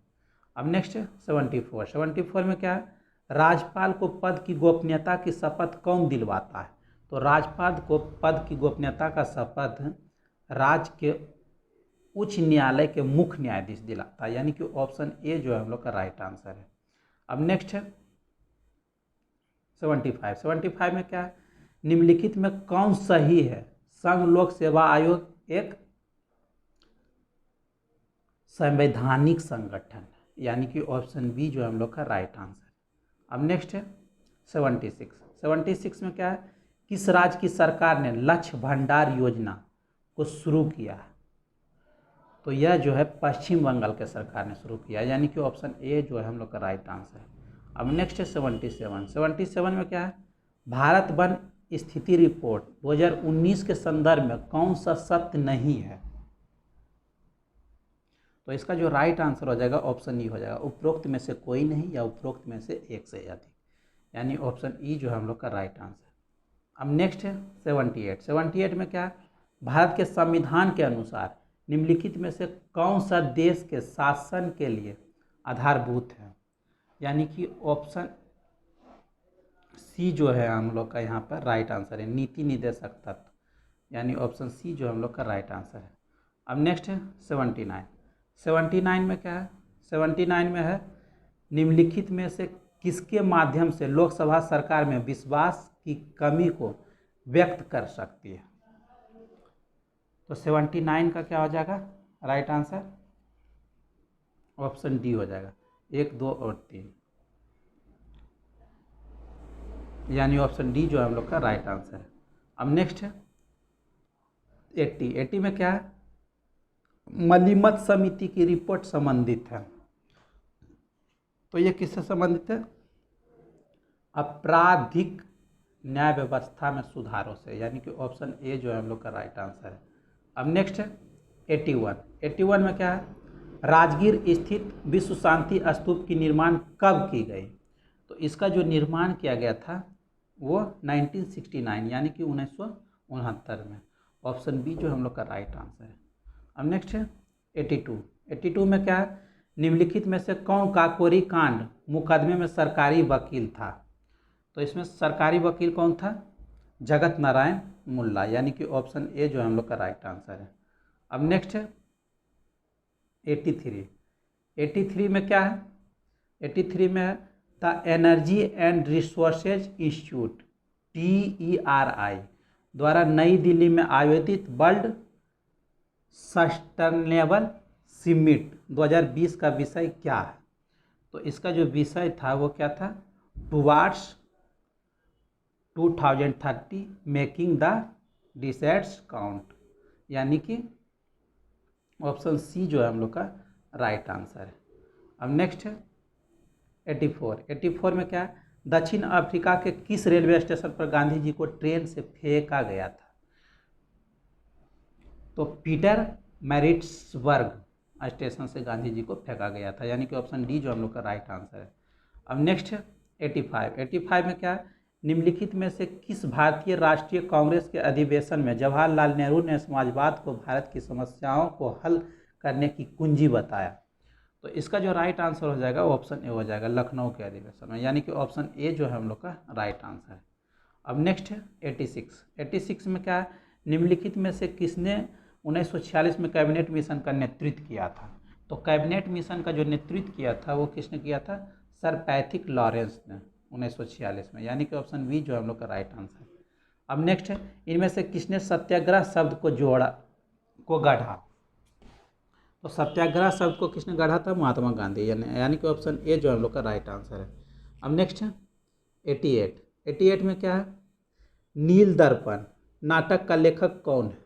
अब नेक्स्ट है 74। 74 में क्या है? राज्यपाल को पद की गोपनीयता की शपथ कौन दिलवाता है? तो राज्यपाल को पद की गोपनीयता का शपथ राज्य के उच्च न्यायालय के मुख्य न्यायाधीश दिलाता है, यानी कि ऑप्शन ए जो है हम लोग का राइट आंसर है। अब नेक्स्ट है 75। 75 में क्या है? निम्नलिखित में कौन सही है? संघ लोक सेवा आयोग एक संवैधानिक संगठन है, यानी कि ऑप्शन बी जो है हम लोग का राइट आंसर है। अब नेक्स्ट है 76। 76 में क्या है? किस राज्य की सरकार ने लक्ष्य भंडार योजना को शुरू किया है? तो यह जो है पश्चिम बंगाल के सरकार ने शुरू किया, यानी कि ऑप्शन ए जो है हम लोग का राइट आंसर है। अब नेक्स्ट है 77। 77 में क्या है? भारत वन स्थिति रिपोर्ट 2019 के संदर्भ में कौन सा सत्य नहीं है? तो इसका जो राइट आंसर हो जाएगा ऑप्शन ई हो जाएगा, उपरोक्त में से कोई नहीं या उपरोक्त में से एक से अधिक, यानी ऑप्शन ई जो है हम लोग का राइट आंसर। अब नेक्स्ट है 78। 78 में क्या है? भारत के संविधान के अनुसार निम्नलिखित में से कौन सा देश के शासन के लिए आधारभूत है? यानी कि ऑप्शन सी जो है हम लोग का यहाँ पर राइट आंसर है, नीति निर्देशक तत्व, यानी ऑप्शन सी जो हम लोग का राइट आंसर है। अब नेक्स्ट है 79। 79 में क्या है? 79 में है निम्नलिखित में से किसके माध्यम से लोकसभा सरकार में विश्वास की कमी को व्यक्त कर सकती है? तो 79 का क्या हो जाएगा राइट आंसर? ऑप्शन डी हो जाएगा, 1, 2 और 3, यानी ऑप्शन डी जो है हम लोग का राइट आंसर है। अब नेक्स्ट है 80। 80 में क्या है? मलीमत समिति की रिपोर्ट संबंधित है। तो ये किससे संबंधित है? आपराधिक न्याय व्यवस्था में सुधारों से, यानी कि ऑप्शन ए जो है हम लोग का राइट आंसर है। अब नेक्स्ट है 81। 81 में क्या है? राजगीर स्थित विश्व शांति स्तूप की निर्माण कब की गई? तो इसका जो निर्माण किया गया था वो 1969 यानी कि 1969 में, ऑप्शन बी जो हम लोग का राइट आंसर है। अब नेक्स्ट है 82। 82 में क्या है? निम्नलिखित में से कौन काकोरी कांड मुकदमे में सरकारी वकील था? तो इसमें सरकारी वकील कौन था? जगत नारायण मुल्ला, यानी कि ऑप्शन ए जो हम लोग का राइट आंसर है। अब नेक्स्ट है 83। 83 में क्या है? 83 में है the energy and resources institute TERI द्वारा नई दिल्ली में आयोजित वर्ल्ड सस्टेनेबल समिट 2020 का विषय क्या है? तो इसका जो विषय था वो क्या था? टुवार्ड्स 2030 मेकिंग द डिसेट्स काउंट, यानी कि ऑप्शन सी जो है हम लोग का राइट आंसर है। अब नेक्स्ट है 84 में क्या है, दक्षिण अफ्रीका के किस रेलवे स्टेशन पर गांधी जी को ट्रेन से फेंका गया था? तो पीटर मैरिट्सबर्ग स्टेशन से गांधी जी को फेंका गया था, यानी कि ऑप्शन डी जो हम लोग का राइट आंसर है। अब नेक्स्ट है 85 में क्या है, निम्नलिखित में से किस भारतीय राष्ट्रीय कांग्रेस के अधिवेशन में जवाहरलाल नेहरू ने समाजवाद को भारत की समस्याओं को हल करने की कुंजी बताया? तो इसका जो राइट आंसर हो जाएगा वो ऑप्शन ए हो जाएगा, लखनऊ के अधिवेशन में, यानी कि ऑप्शन ए जो है हम लोग का राइट आंसर है। अब नेक्स्ट है 86 में क्या है, निम्नलिखित में से किसने 1946 में कैबिनेट मिशन का नेतृत्व किया था? तो कैबिनेट मिशन का जो नेतृत्व किया था वो किसने किया था? सर पैथिक लॉरेंस ने 1946 में, यानी कि ऑप्शन बी जो हम लोग का राइट आंसर है। अब नेक्स्ट है, इनमें से किसने सत्याग्रह शब्द को गढ़ा? तो सत्याग्रह शब्द को किसने गढ़ा था? महात्मा गांधी, यानी कि ऑप्शन ए जो हम लोग का राइट आंसर है। अब नेक्स्ट है 88 में क्या है, नील दर्पण नाटक का लेखक कौन है?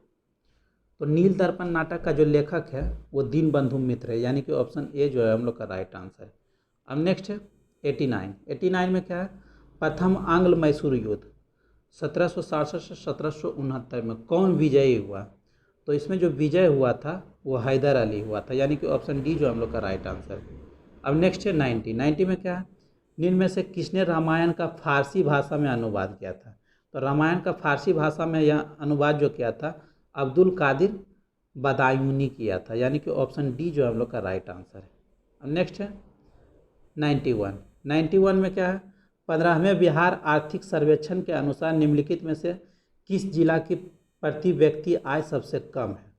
तो नील दर्पण नाटक का जो लेखक है वो दीनबंधु मित्र है, यानी कि ऑप्शन ए जो है हम लोग का राइट आंसर है। अब नेक्स्ट है 89 में क्या है, प्रथम आंग्ल मैसूर युद्ध 1767 से 1769 में कौन विजयी हुआ? तो इसमें जो विजय हुआ था वो हैदर अली हुआ था, यानी कि ऑप्शन डी जो हम लोग का राइट आंसर है। अब नेक्स्ट है 90 में क्या है, निम्न में से किसने रामायण का फारसी भाषा में अनुवाद किया था? तो रामायण का फारसी भाषा में यह अनुवाद जो किया था अब्दुल कादिर बदायूनी किया था, यानी कि ऑप्शन डी जो हम लोग का राइट आंसर है। अब नेक्स्ट है 91 में क्या है, 15वें बिहार आर्थिक सर्वेक्षण के अनुसार निम्नलिखित में से किस जिला की प्रति व्यक्ति आय सबसे कम है?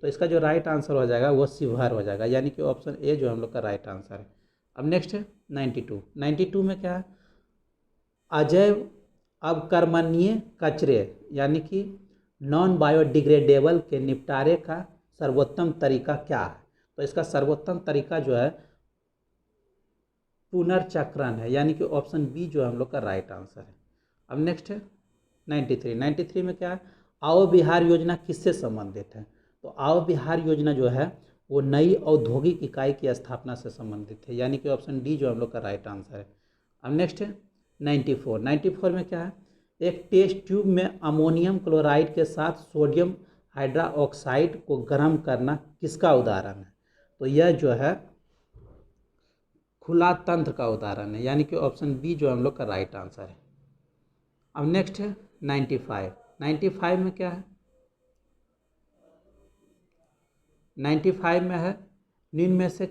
तो इसका जो राइट आंसर हो जाएगा वो शिवहर हो जाएगा, यानी कि ऑप्शन ए जो हम लोग का राइट आंसर है। अब नेक्स्ट है 92 में क्या है, अजैव अवकर्मणीय कचरे यानी कि नॉन बायोडिग्रेडेबल के निपटारे का सर्वोत्तम तरीका क्या है? तो इसका सर्वोत्तम तरीका जो है पुनर्चक्रण है, यानी कि ऑप्शन बी जो हम लोग का राइट आंसर है। अब नेक्स्ट है 93 में क्या है, आओ बिहार योजना किससे संबंधित है? तो आओ बिहार योजना जो है वो नई औद्योगिक इकाई की स्थापना से संबंधित है, यानी कि ऑप्शन डी जो हम लोग का राइट आंसर है। अब नेक्स्ट है 94 में क्या है, एक टेस्ट ट्यूब में अमोनियम क्लोराइड के साथ सोडियम हाइड्रोक्साइड को गर्म करना किसका उदाहरण है? तो यह जो है खुला तंत्र का उदाहरण है, यानी कि ऑप्शन बी जो हम लोग का राइट आंसर है। अब नेक्स्ट है 95 में क्या है, 95 में है, निम्न में से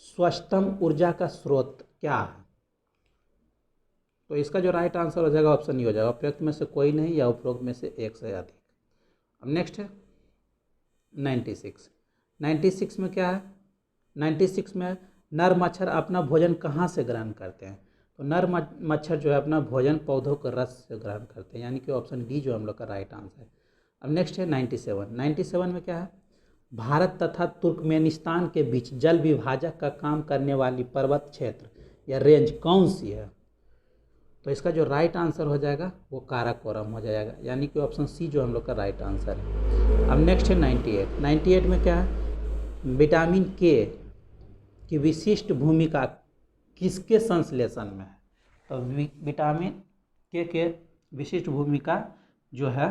स्वच्छतम ऊर्जा का स्रोत क्या है? तो इसका जो राइट आंसर हो जाएगा ऑप्शन ई हो जाएगा, उपयुक्त में से कोई नहीं या उपरोक्त में से एक से अधिक। अब नेक्स्ट है 96 में क्या है, 96 में नर मच्छर अपना भोजन कहाँ से ग्रहण करते हैं? तो नर मच्छर जो है अपना भोजन पौधों के रस से ग्रहण करते हैं, यानी कि ऑप्शन डी जो हम लोग का राइट आंसर है। अब नेक्स्ट है 97 में क्या है, भारत तथा तुर्कमेनिस्तान के बीच जल विभाजक का काम करने वाली पर्वत क्षेत्र या रेंज कौन सी है? तो इसका जो राइट आंसर हो जाएगा वो काराकोरम हो जाएगा, यानी कि ऑप्शन सी जो हम लोग का राइट आंसर है। अब नेक्स्ट है 98 में क्या है, विटामिन के की विशिष्ट भूमिका किसके संश्लेषण में है? तो विटामिन के विशिष्ट भूमिका जो है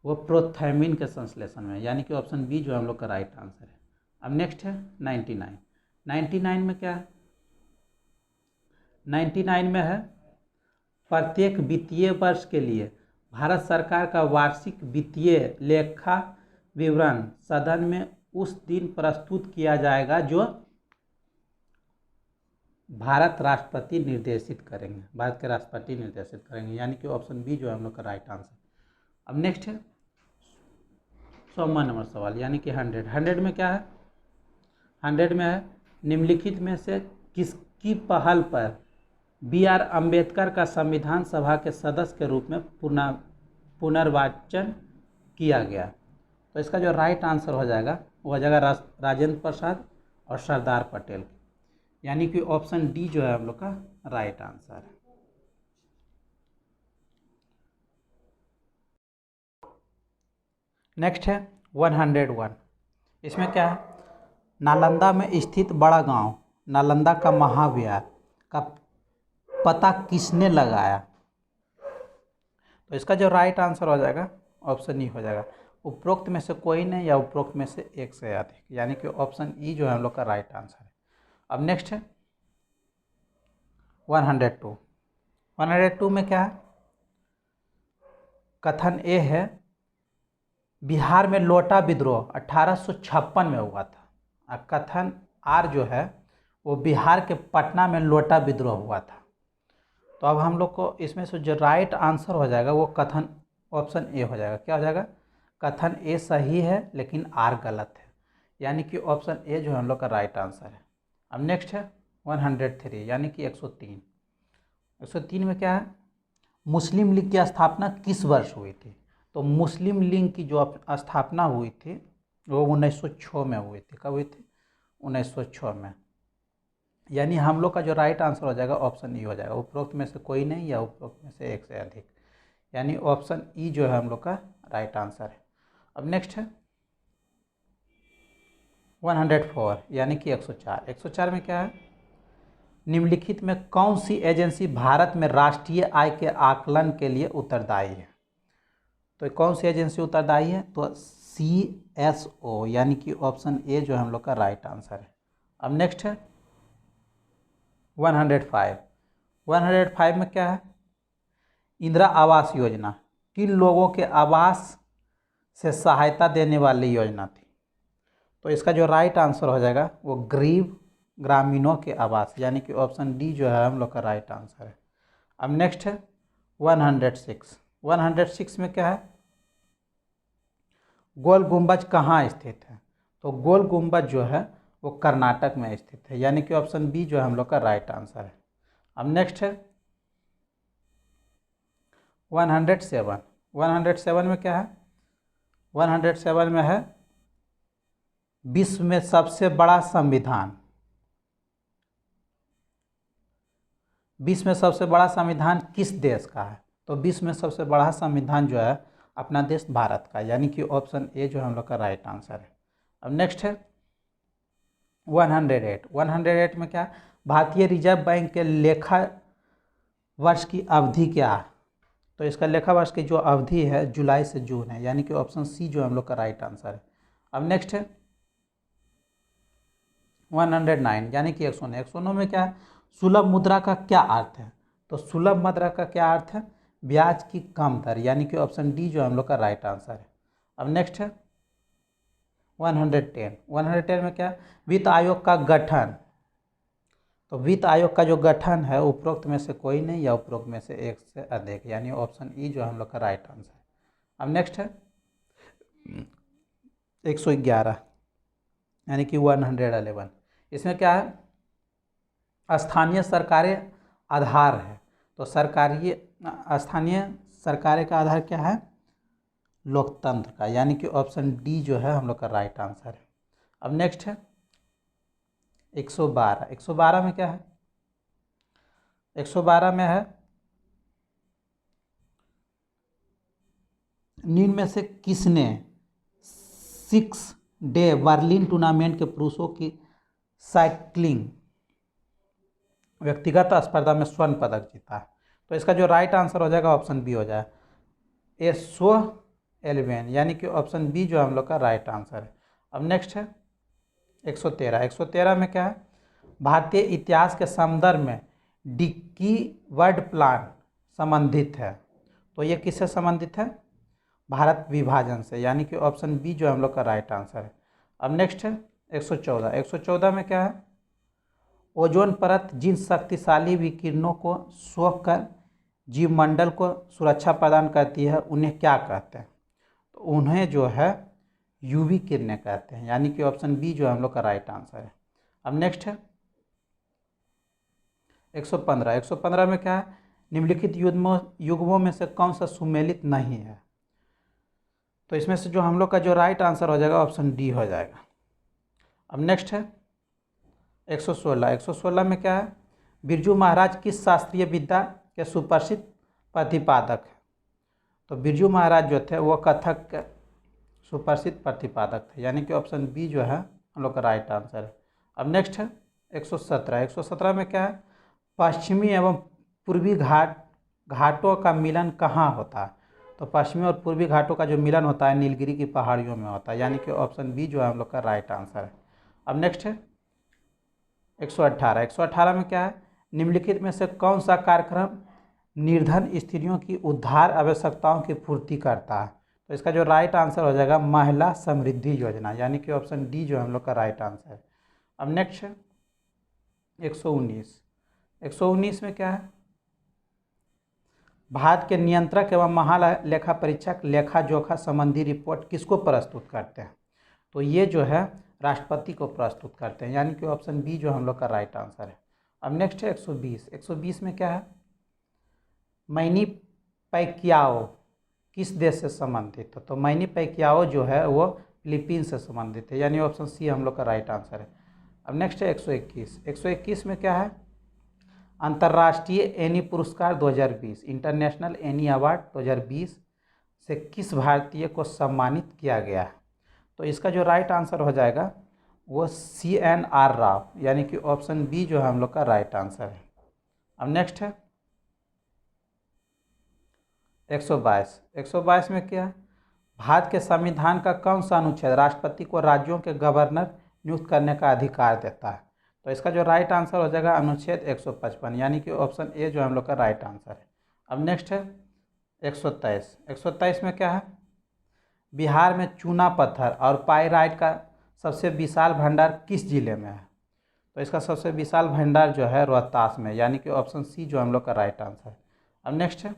वो प्रोथायमिन के संश्लेषण में, यानी कि ऑप्शन बी जो हम लोग का राइट आंसर है। अब नेक्स्ट है 99 में क्या है, 99 में है, प्रत्येक वित्तीय वर्ष के लिए भारत सरकार का वार्षिक वित्तीय लेखा विवरण सदन में उस दिन प्रस्तुत किया जाएगा जो भारत के राष्ट्रपति निर्देशित करेंगे, यानी कि ऑप्शन बी जो है हम लोग का राइट आंसर। अब नेक्स्ट है 100वां नंबर सवाल, यानी कि 100 में क्या है, 100 में है, निम्नलिखित में से किसकी पहल पर B.R. अम्बेडकर का संविधान सभा के सदस्य के रूप में पुनर्वाचन किया गया? तो इसका जो राइट आंसर हो जाएगा वो हो जाएगा राजेंद्र प्रसाद और सरदार पटेल, यानी कि ऑप्शन डी जो है हम लोग का राइट आंसर है। नेक्स्ट है 101। इसमें क्या है, नालंदा में स्थित बड़ा गांव नालंदा का महाविहार का पता किसने लगाया? तो इसका जो राइट आंसर हो जाएगा ऑप्शन ई हो जाएगा, उपरोक्त में से कोई नहीं या उपरोक्त में से एक से अधिक, यानी कि ऑप्शन ई जो है हम लोग का राइट आंसर है। अब नेक्स्ट है 102। 102 में क्या है, कथन ए है बिहार में लोटा विद्रोह 1856 में हुआ था, और कथन आर जो है वो बिहार के पटना में लोटा विद्रोह हुआ था। तो अब हम लोग को इसमें से जो राइट आंसर हो जाएगा वो कथन ऑप्शन ए हो जाएगा। क्या हो जाएगा, कथन ए सही है लेकिन आर गलत है, यानी कि ऑप्शन ए जो है हम लोग का राइट आंसर है। अब नेक्स्ट है 103 यानी कि 103। 103 में क्या है, मुस्लिम लीग की स्थापना किस वर्ष हुई थी? तो मुस्लिम लीग की जो स्थापना हुई थी वो 1906 में हुई थी। कब हुई थी? 1906 में। यानी हम लोग का जो राइट आंसर हो जाएगा ऑप्शन ई हो जाएगा, उपरोक्त में से कोई नहीं या उपरोक्त में से एक से अधिक, यानी ऑप्शन ई जो है हम लोग का राइट आंसर है। अब नेक्स्ट है 104 यानी कि 104। 104 में क्या है, निम्नलिखित में कौन सी एजेंसी भारत में राष्ट्रीय आय के आकलन के लिए उत्तरदायी है? तो कौन सी एजेंसी उत्तरदायी है? तो CSO, यानी कि ऑप्शन ए जो है हम लोग का राइट आंसर है। अब नेक्स्ट है 105। 105 में क्या है, इंदिरा आवास योजना किन लोगों के आवास से सहायता देने वाली योजना थी? तो इसका जो राइट आंसर हो जाएगा वो गरीब ग्रामीणों के आवास, यानी कि ऑप्शन डी जो है हम लोग का राइट आंसर है। अब नेक्स्ट है 106। 106 में क्या है, गोल गुंबज कहाँ स्थित है? तो गोल गुंबज जो है वो कर्नाटक में स्थित है, यानी कि ऑप्शन बी जो है हम लोग का राइट आंसर है। अब नेक्स्ट है 107। 107 में क्या है, 107 में है विश्व में सबसे बड़ा संविधान। विश्व में सबसे बड़ा संविधान किस देश का है? तो विश्व में सबसे बड़ा संविधान जो है अपना देश भारत का, यानी कि ऑप्शन ए जो हम लोग का राइट आंसर है। अब नेक्स्ट है 108। 108 में क्या है, भारतीय रिजर्व बैंक के लेखा वर्ष की अवधि क्या है? तो इसका लेखा वर्ष की जो अवधि है जुलाई से जून है, यानी कि ऑप्शन सी जो हम लोग का राइट आंसर है। अब नेक्स्ट है 109 यानी कि 109। 109 में क्या है, सुलभ मुद्रा का क्या अर्थ है? तो सुलभ मुद्रा का क्या अर्थ है, ब्याज की कम दर, यानी कि ऑप्शन डी जो हम लोग का राइट आंसर है। अब नेक्स्ट है 110। 110 में क्या, वित्त आयोग का गठन। तो वित्त आयोग का जो गठन है उपरोक्त में से कोई नहीं या उपरोक्त में से एक से अधिक, यानी ऑप्शन ई जो हम लोग का राइट आंसर है। अब नेक्स्ट है 111 यानी कि 111। इसमें क्या है, स्थानीय सरकारें आधार है। तो स्थानीय सरकारें का आधार क्या है, लोकतंत्र का, यानी कि ऑप्शन डी जो है हम लोग का राइट आंसर है। अब नेक्स्ट है 112। 112 में क्या है, 112 में है निम्न में से किसने 6 डे बर्लिन टूर्नामेंट के पुरुषों की साइकिलिंग व्यक्तिगत स्पर्धा में स्वर्ण पदक जीता है? तो इसका जो राइट आंसर हो जाएगा ऑप्शन बी हो जाए एसो एलिवेन, यानी कि ऑप्शन बी जो हम लोग का राइट आंसर है। अब नेक्स्ट है 113। 113 में क्या है, भारतीय इतिहास के संदर्भ में डिक्की वर्ड प्लान संबंधित है। तो ये किससे संबंधित है, भारत विभाजन से, यानी कि ऑप्शन बी जो हम लोग का राइट आंसर है। अब नेक्स्ट है 114। 114 में क्या है, ओजोन परत जिन शक्तिशाली विकिरणों को सोखकर जीवमंडल को सुरक्षा प्रदान करती है उन्हें क्या कहते हैं? तो उन्हें जो है यूवी किरणें कहते हैं, यानी कि ऑप्शन बी जो हम लोग का राइट आंसर है। अब नेक्स्ट है 115। 115 में क्या है, निम्नलिखित युग्मों में से कौन सा सुमेलित नहीं है? तो इसमें से जो हम लोग का जो राइट आंसर हो जाएगा ऑप्शन डी हो जाएगा। अब नेक्स्ट है 116। 116 में क्या है, बिरजू महाराज किस शास्त्रीय विद्या के सुप्रसिद्ध प्रतिपादक है? तो बिरजू महाराज जो थे वो कथक सुप्रसिद्ध प्रतिपादक थे, यानी कि ऑप्शन बी जो है हम लोग का राइट आंसर है। अब नेक्स्ट है 117। 117 में क्या है, पश्चिमी एवं पूर्वी घाटों का मिलन कहाँ होता है? तो पश्चिमी और पूर्वी घाटों का जो मिलन होता है नीलगिरी की पहाड़ियों में होता है, यानी कि ऑप्शन बी जो है हम लोग का राइट आंसर है। अब नेक्स्ट है 118। 118 में क्या है, निम्नलिखित में से कौन सा कार्यक्रम निर्धन स्त्रियों की उद्धार आवश्यकताओं की पूर्ति करता है? तो इसका जो राइट आंसर हो जाएगा महिला समृद्धि योजना, यानी कि ऑप्शन डी जो हम लोग का राइट आंसर है। अब नेक्स्ट है 119। 119 में क्या है, भारत के नियंत्रक एवं महालेखा परीक्षक लेखा जोखा संबंधी रिपोर्ट किसको प्रस्तुत करते हैं? तो ये जो है राष्ट्रपति को प्रस्तुत करते हैं, यानी कि ऑप्शन बी जो हम लोग का राइट आंसर है। अब नेक्स्ट है 120। 120 में क्या है, मैनी पैक्याओ किस देश से संबंधित है? तो मैनी पैक्याओ जो है वो फिलीपींस से संबंधित है, यानी ऑप्शन सी हम लोग का राइट आंसर है। अब नेक्स्ट है 121। 121 में क्या है, अंतर्राष्ट्रीय एनी पुरस्कार 2020 इंटरनेशनल एनी अवार्ड 2020 से किस भारतीय को सम्मानित किया गया है? तो इसका जो राइट आंसर हो जाएगा वो CNR राव, यानी कि ऑप्शन बी जो है हम लोग का राइट आंसर है। अब नेक्स्ट है 122। 122 में क्या है, भारत के संविधान का कौन सा अनुच्छेद राष्ट्रपति को राज्यों के गवर्नर नियुक्त करने का अधिकार देता है? तो इसका जो राइट आंसर हो जाएगा अनुच्छेद 155, यानी कि ऑप्शन ए जो हम लोग का राइट आंसर है। अब नेक्स्ट है 123। 123 में क्या है, बिहार में चूना पत्थर और पाइराइट का सबसे विशाल भंडार किस जिले में है? तो इसका सबसे विशाल भंडार जो है रोहतास में, यानी कि ऑप्शन सी जो हम लोग का राइट आंसर है। अब नेक्स्ट है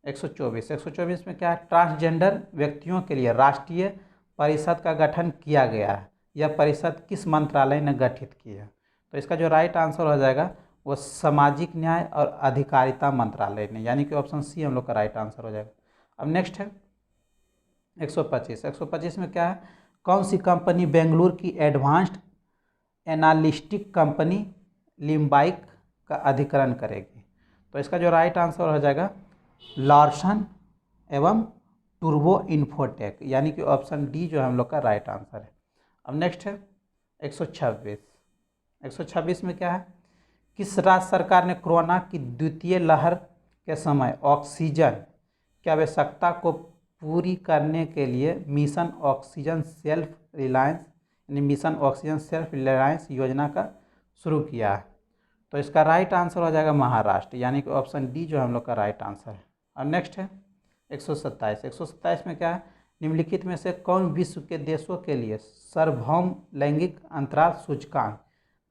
124। 124 में क्या है, ट्रांसजेंडर व्यक्तियों के लिए राष्ट्रीय परिषद का गठन किया गया है, यह परिषद किस मंत्रालय ने गठित की है? तो इसका जो राइट आंसर हो जाएगा वो सामाजिक न्याय और अधिकारिता मंत्रालय ने, यानी कि ऑप्शन सी हम लोग का राइट आंसर हो जाएगा। अब नेक्स्ट है 125। 125 में क्या है, कौन सी कंपनी बेंगलुरु की एडवांस्ड एनालिस्टिक कंपनी लिम्बाइक का अधिग्रहण करेगी? तो इसका जो राइट आंसर हो जाएगा लार्सन एवं टूर्बो इन्फोटेक, यानी कि ऑप्शन डी जो हम लोग का राइट आंसर है। अब नेक्स्ट है 126। 126 में क्या है, किस राज्य सरकार ने कोरोना की द्वितीय लहर के समय ऑक्सीजन की आवश्यकता को पूरी करने के लिए मिशन ऑक्सीजन सेल्फ रिलायंस यानी मिशन ऑक्सीजन सेल्फ रिलायंस योजना का शुरू किया है? तो इसका राइट आंसर हो जाएगा महाराष्ट्र, यानी कि ऑप्शन डी जो हम लोग का राइट आंसर है। और नेक्स्ट है 127। 127 में क्या है, निम्नलिखित में से कौन विश्व के देशों के लिए सार्वभौम लैंगिक अंतराल सूचकांक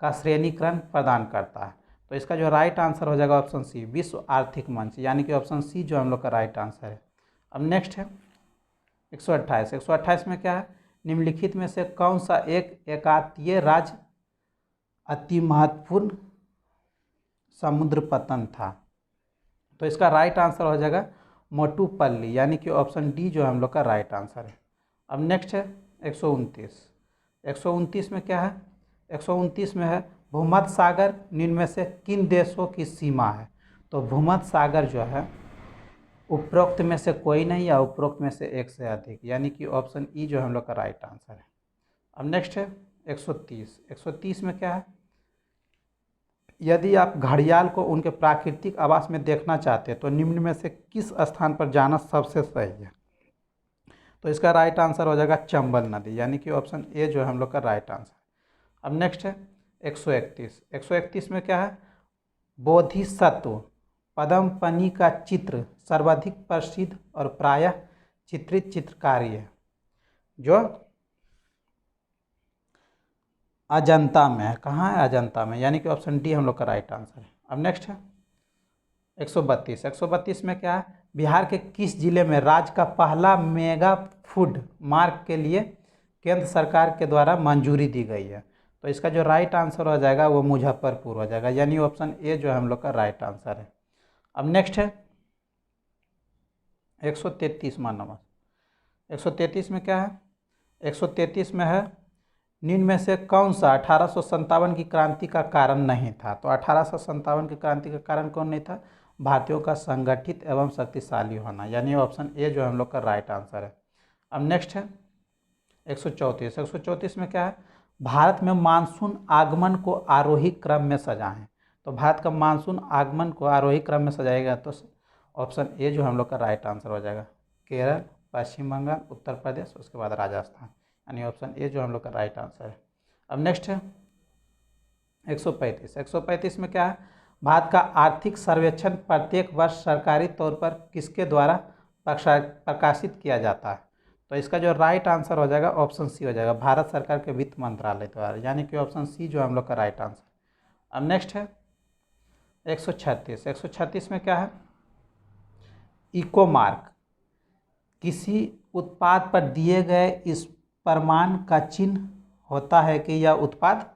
का श्रेणीकरण प्रदान करता है? तो इसका जो राइट आंसर हो जाएगा ऑप्शन सी विश्व आर्थिक मंच, यानी कि ऑप्शन सी जो हम लोग का राइट आंसर है। अब नेक्स्ट है 128। 128 में क्या है, निम्नलिखित में से कौन सा एक एकातीय राज्य अति महत्वपूर्ण समुद्र पतन था? तो इसका राइट आंसर हो जाएगा मोटुपल्ली, यानी कि ऑप्शन डी जो हम लोग का राइट आंसर है। अब नेक्स्ट है 129। 129 में क्या है, 129 में है भूमध्य सागर निम्न में से किन देशों की सीमा है? तो भूमध्य सागर जो है उपरोक्त में से कोई नहीं या उपरोक्त में से एक से अधिक, यानी कि ऑप्शन ई जो हम लोग का राइट आंसर है। अब नेक्स्ट है 130। 130 में क्या है, यदि आप घड़ियाल को उनके प्राकृतिक आवास में देखना चाहते हैं तो निम्न में से किस स्थान पर जाना सबसे सही है? तो इसका राइट आंसर हो जाएगा चंबल नदी, यानी कि ऑप्शन ए जो है हम लोग का राइट आंसर। अब नेक्स्ट है 131। 131 में क्या है, बोधिसत्व पद्मपनी का चित्र सर्वाधिक प्रसिद्ध और प्रायः चित्रित चित्रकारी है जो अजंता में है। कहाँ है, अजंता में, यानी कि ऑप्शन डी हम लोग का राइट आंसर है। अब नेक्स्ट है 132। 132 में क्या है, बिहार के किस जिले में राज्य का पहला मेगा फूड मार्क के लिए केंद्र सरकार के द्वारा मंजूरी दी गई है? तो इसका जो राइट आंसर हो जाएगा वो मुजफ्फरपुर हो जाएगा, यानी ऑप्शन ए जो है हम लोग का राइट आंसर है। अब नेक्स्ट है 133वां नंबर। 133 में क्या है, 133 में है निम्न में से कौन सा 1857 की क्रांति का कारण नहीं था? तो 1857 की क्रांति का कारण कौन नहीं था? भारतीयों का संगठित एवं शक्तिशाली होना, यानी ऑप्शन ए जो हम लोग का राइट आंसर है। अब नेक्स्ट है 134 में क्या है, भारत में मानसून आगमन को आरोही क्रम में सजाएं। तो भारत का मानसून आगमन को आरोही क्रम में सजाएगा तो ऑप्शन ए जो हम लोग का राइट आंसर हो जाएगा। केरल, पश्चिम बंगाल, उत्तर प्रदेश, उसके बाद राजस्थान, यानी ऑप्शन ए जो हम लोग का राइट आंसर है। अब नेक्स्ट है 135 में क्या है, भारत का आर्थिक सर्वेक्षण प्रत्येक वर्ष सरकारी तौर पर किसके द्वारा प्रकाशित किया जाता है। तो इसका जो राइट आंसर हो जाएगा ऑप्शन सी हो जाएगा, भारत सरकार के वित्त मंत्रालय द्वारा, यानी कि ऑप्शन सी जो हम लोग का राइट आंसर। अब नेक्स्ट है 136 में क्या है, इको मार्क किसी उत्पाद पर दिए गए इस प्रमाण का चिन्ह होता है कि यह उत्पाद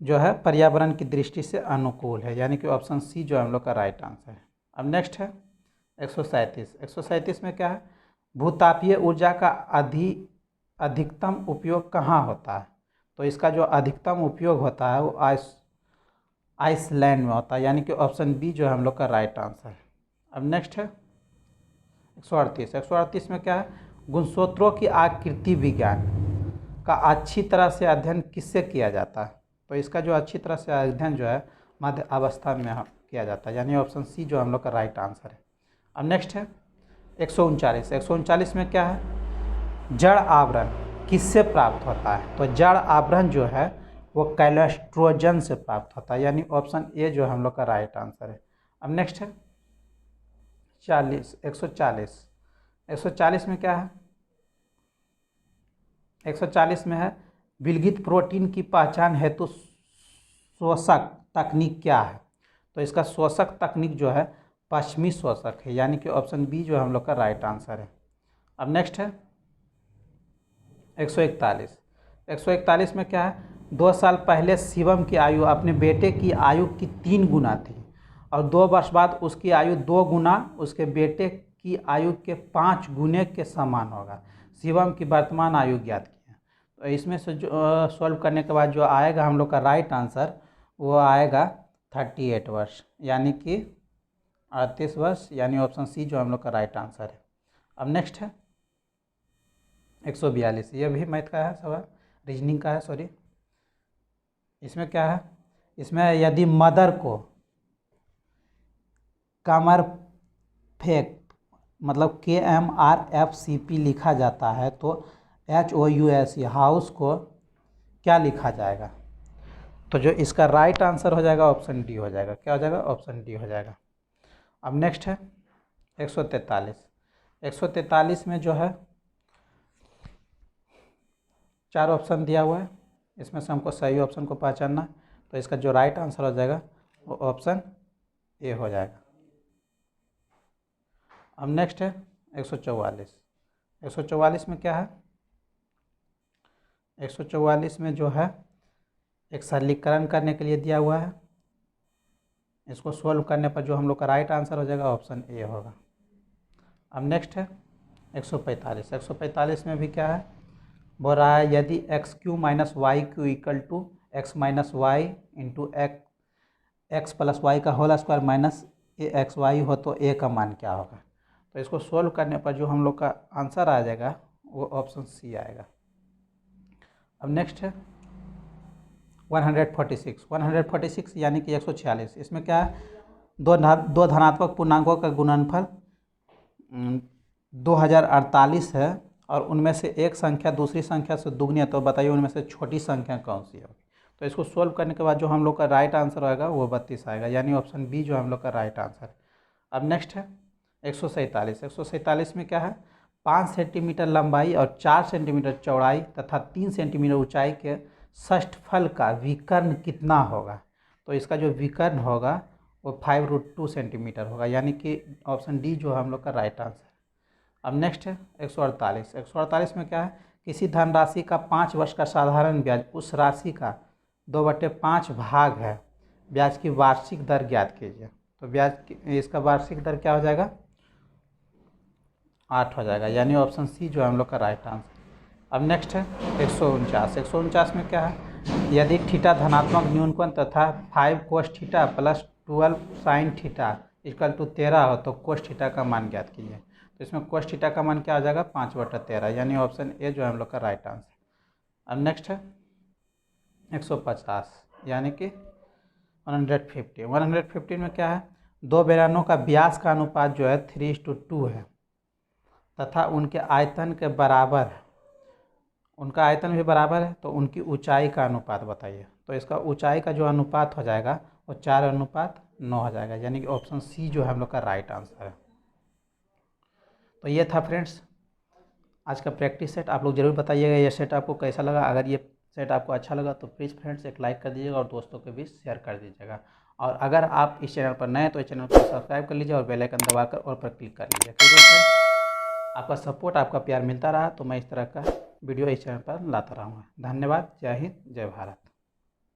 जो है पर्यावरण की दृष्टि से अनुकूल है, यानी कि ऑप्शन सी जो हम लोग का राइट आंसर है। अब नेक्स्ट है 137 में क्या है, भूतापीय ऊर्जा का अधिकतम उपयोग कहाँ होता है। तो इसका जो अधिकतम उपयोग होता है वो आइसलैंड में होता है, यानी कि ऑप्शन बी जो हम लोग का राइट आंसर है। अब नेक्स्ट है 138 में क्या है, गुणसूत्रों की आकृति विज्ञान का अच्छी तरह से अध्ययन किससे किया जाता है। तो इसका जो अच्छी तरह से अध्ययन जो है मध्य अवस्था में किया जाता है, यानी ऑप्शन सी जो हम लोग का राइट आंसर है। अब नेक्स्ट है 139 में क्या है, जड़ आवरण किससे प्राप्त होता है। तो जड़ आवरण जो है वो कैल्स्ट्रोजन से प्राप्त होता है, यानी ऑप्शन ए जो हम लोग का राइट आंसर है। अब नेक्स्ट है 140 में क्या है, 140 में है, विलगित प्रोटीन की पहचान हेतु शोषक तकनीक क्या है। तो इसका शोषक तकनीक जो है पश्चिमी शोषक है, यानी कि ऑप्शन बी जो हम लोग का राइट आंसर है। अब नेक्स्ट है 141 में क्या है, 2 साल पहले शिवम की आयु अपने बेटे की आयु की 3 गुना थी और 2 वर्ष बाद उसकी आयु 2 गुना उसके बेटे की आयु के 5 गुने के समान होगा। शिवम की वर्तमान आयु ज्ञात की है। तो इसमें से जो सॉल्व करने के बाद जो आएगा हम लोग का राइट आंसर वो आएगा 38 वर्ष, यानी कि 38 वर्ष, यानी ऑप्शन सी जो हम लोग का राइट आंसर है। अब नेक्स्ट है 142, ये भी मैथ का है सवाल, रीजनिंग का है सॉरी। इसमें क्या है, इसमें यदि मदर को कमर फेक मतलब KMRFCP लिखा जाता है तो HOUSE हाउस को क्या लिखा जाएगा। तो जो इसका राइट आंसर हो जाएगा ऑप्शन डी हो जाएगा। क्या हो जाएगा, ऑप्शन डी हो जाएगा। अब नेक्स्ट है 143 में जो है 4 ऑप्शन दिया हुआ है, इसमें से हमको सही ऑप्शन को पहचानना है। तो इसका जो राइट आंसर हो जाएगा वो ऑप्शन ए हो जाएगा। अब नेक्स्ट है 144 में क्या है, 144 में जो है एक सरलीकरण करने के लिए दिया हुआ है, इसको सोल्व करने पर जो हम लोग का राइट आंसर हो जाएगा ऑप्शन ए होगा। अब नेक्स्ट है 145 में भी क्या है, बोल रहा है यदि XQ minus Y Q equal to X minus Y into X plus Y का होल स्क्वायर माइनस AXY हो तो ए का मान क्या होगा। तो इसको सोल्व करने पर जो हम लोग का आंसर आ जाएगा वो ऑप्शन सी आएगा। अब नेक्स्ट है 146 यानी कि 146, इसमें क्या है, दो धनात्मक पूर्णांकों का गुणनफल 2048 है और उनमें से एक संख्या दूसरी संख्या से दुगनी है, तो बताइए उनमें से छोटी संख्या कौन सी होगी। तो इसको सोल्व करने के बाद जो हम लोग का राइट आंसर आएगा वो 32 आएगा, यानी ऑप्शन बी जो हम लोग का राइट आंसर है। अब नेक्स्ट है 147 में क्या है, 5 सेंटीमीटर लंबाई और 4 सेंटीमीटर चौड़ाई तथा 3 सेंटीमीटर ऊंचाई के षष्ठफल का विकर्ण कितना होगा। तो इसका जो विकर्ण होगा वो 5√2 सेंटीमीटर होगा, यानी कि ऑप्शन डी जो हम लोग का राइट आंसर है। अब नेक्स्ट है 148 में क्या है, किसी धनराशि का 5 वर्ष का साधारण ब्याज उस राशि का 2/5 भाग है, ब्याज की वार्षिक दर ज्ञात कीजिए। तो ब्याज की इसका वार्षिक दर क्या हो जाएगा, 8 हो जाएगा, यानी ऑप्शन सी जो है हम लोग का राइट आंसर। अब नेक्स्ट है 149 में क्या है, यदि थीटा धनात्मक न्यूनकोण तथा 5 cos theta plus 12 sine theta equal to 13 हो तो कोस थीटा का मान ज्ञात कीजिए। तो इसमें cos थीटा का मान क्या आ जाएगा 5/13, यानी ऑप्शन ए जो है हम लोग का राइट आंसर। अब नेक्स्ट है 150, यानी कि 150 में क्या है, दो बेलनों का व्यास का अनुपात जो है 3:2 है तथा उनके आयतन के बराबर, उनका आयतन भी बराबर है, तो उनकी ऊंचाई का अनुपात बताइए। तो इसका ऊंचाई का जो अनुपात हो जाएगा वो 4:9 हो जाएगा, यानी कि ऑप्शन सी जो है हम लोग का राइट आंसर है। तो ये था फ्रेंड्स आज का प्रैक्टिस सेट। आप लोग जरूर बताइएगा ये सेट आपको कैसा लगा। अगर ये सेट आपको अच्छा लगा तो प्लीज़ फ्रेंड्स एक लाइक कर दीजिएगा और दोस्तों के बीच शेयर कर दीजिएगा। और अगर आप इस चैनल पर नए हैं तो इस चैनल को सब्सक्राइब कर लीजिए और बेल आइकन दबाकर और पर क्लिक कर लीजिए, क्योंकि फ्रेंड्स आपका सपोर्ट, आपका प्यार मिलता रहा तो मैं इस तरह का वीडियो इस चैनल पर लाता रहूँगा। धन्यवाद। जय हिंद, जय भारत।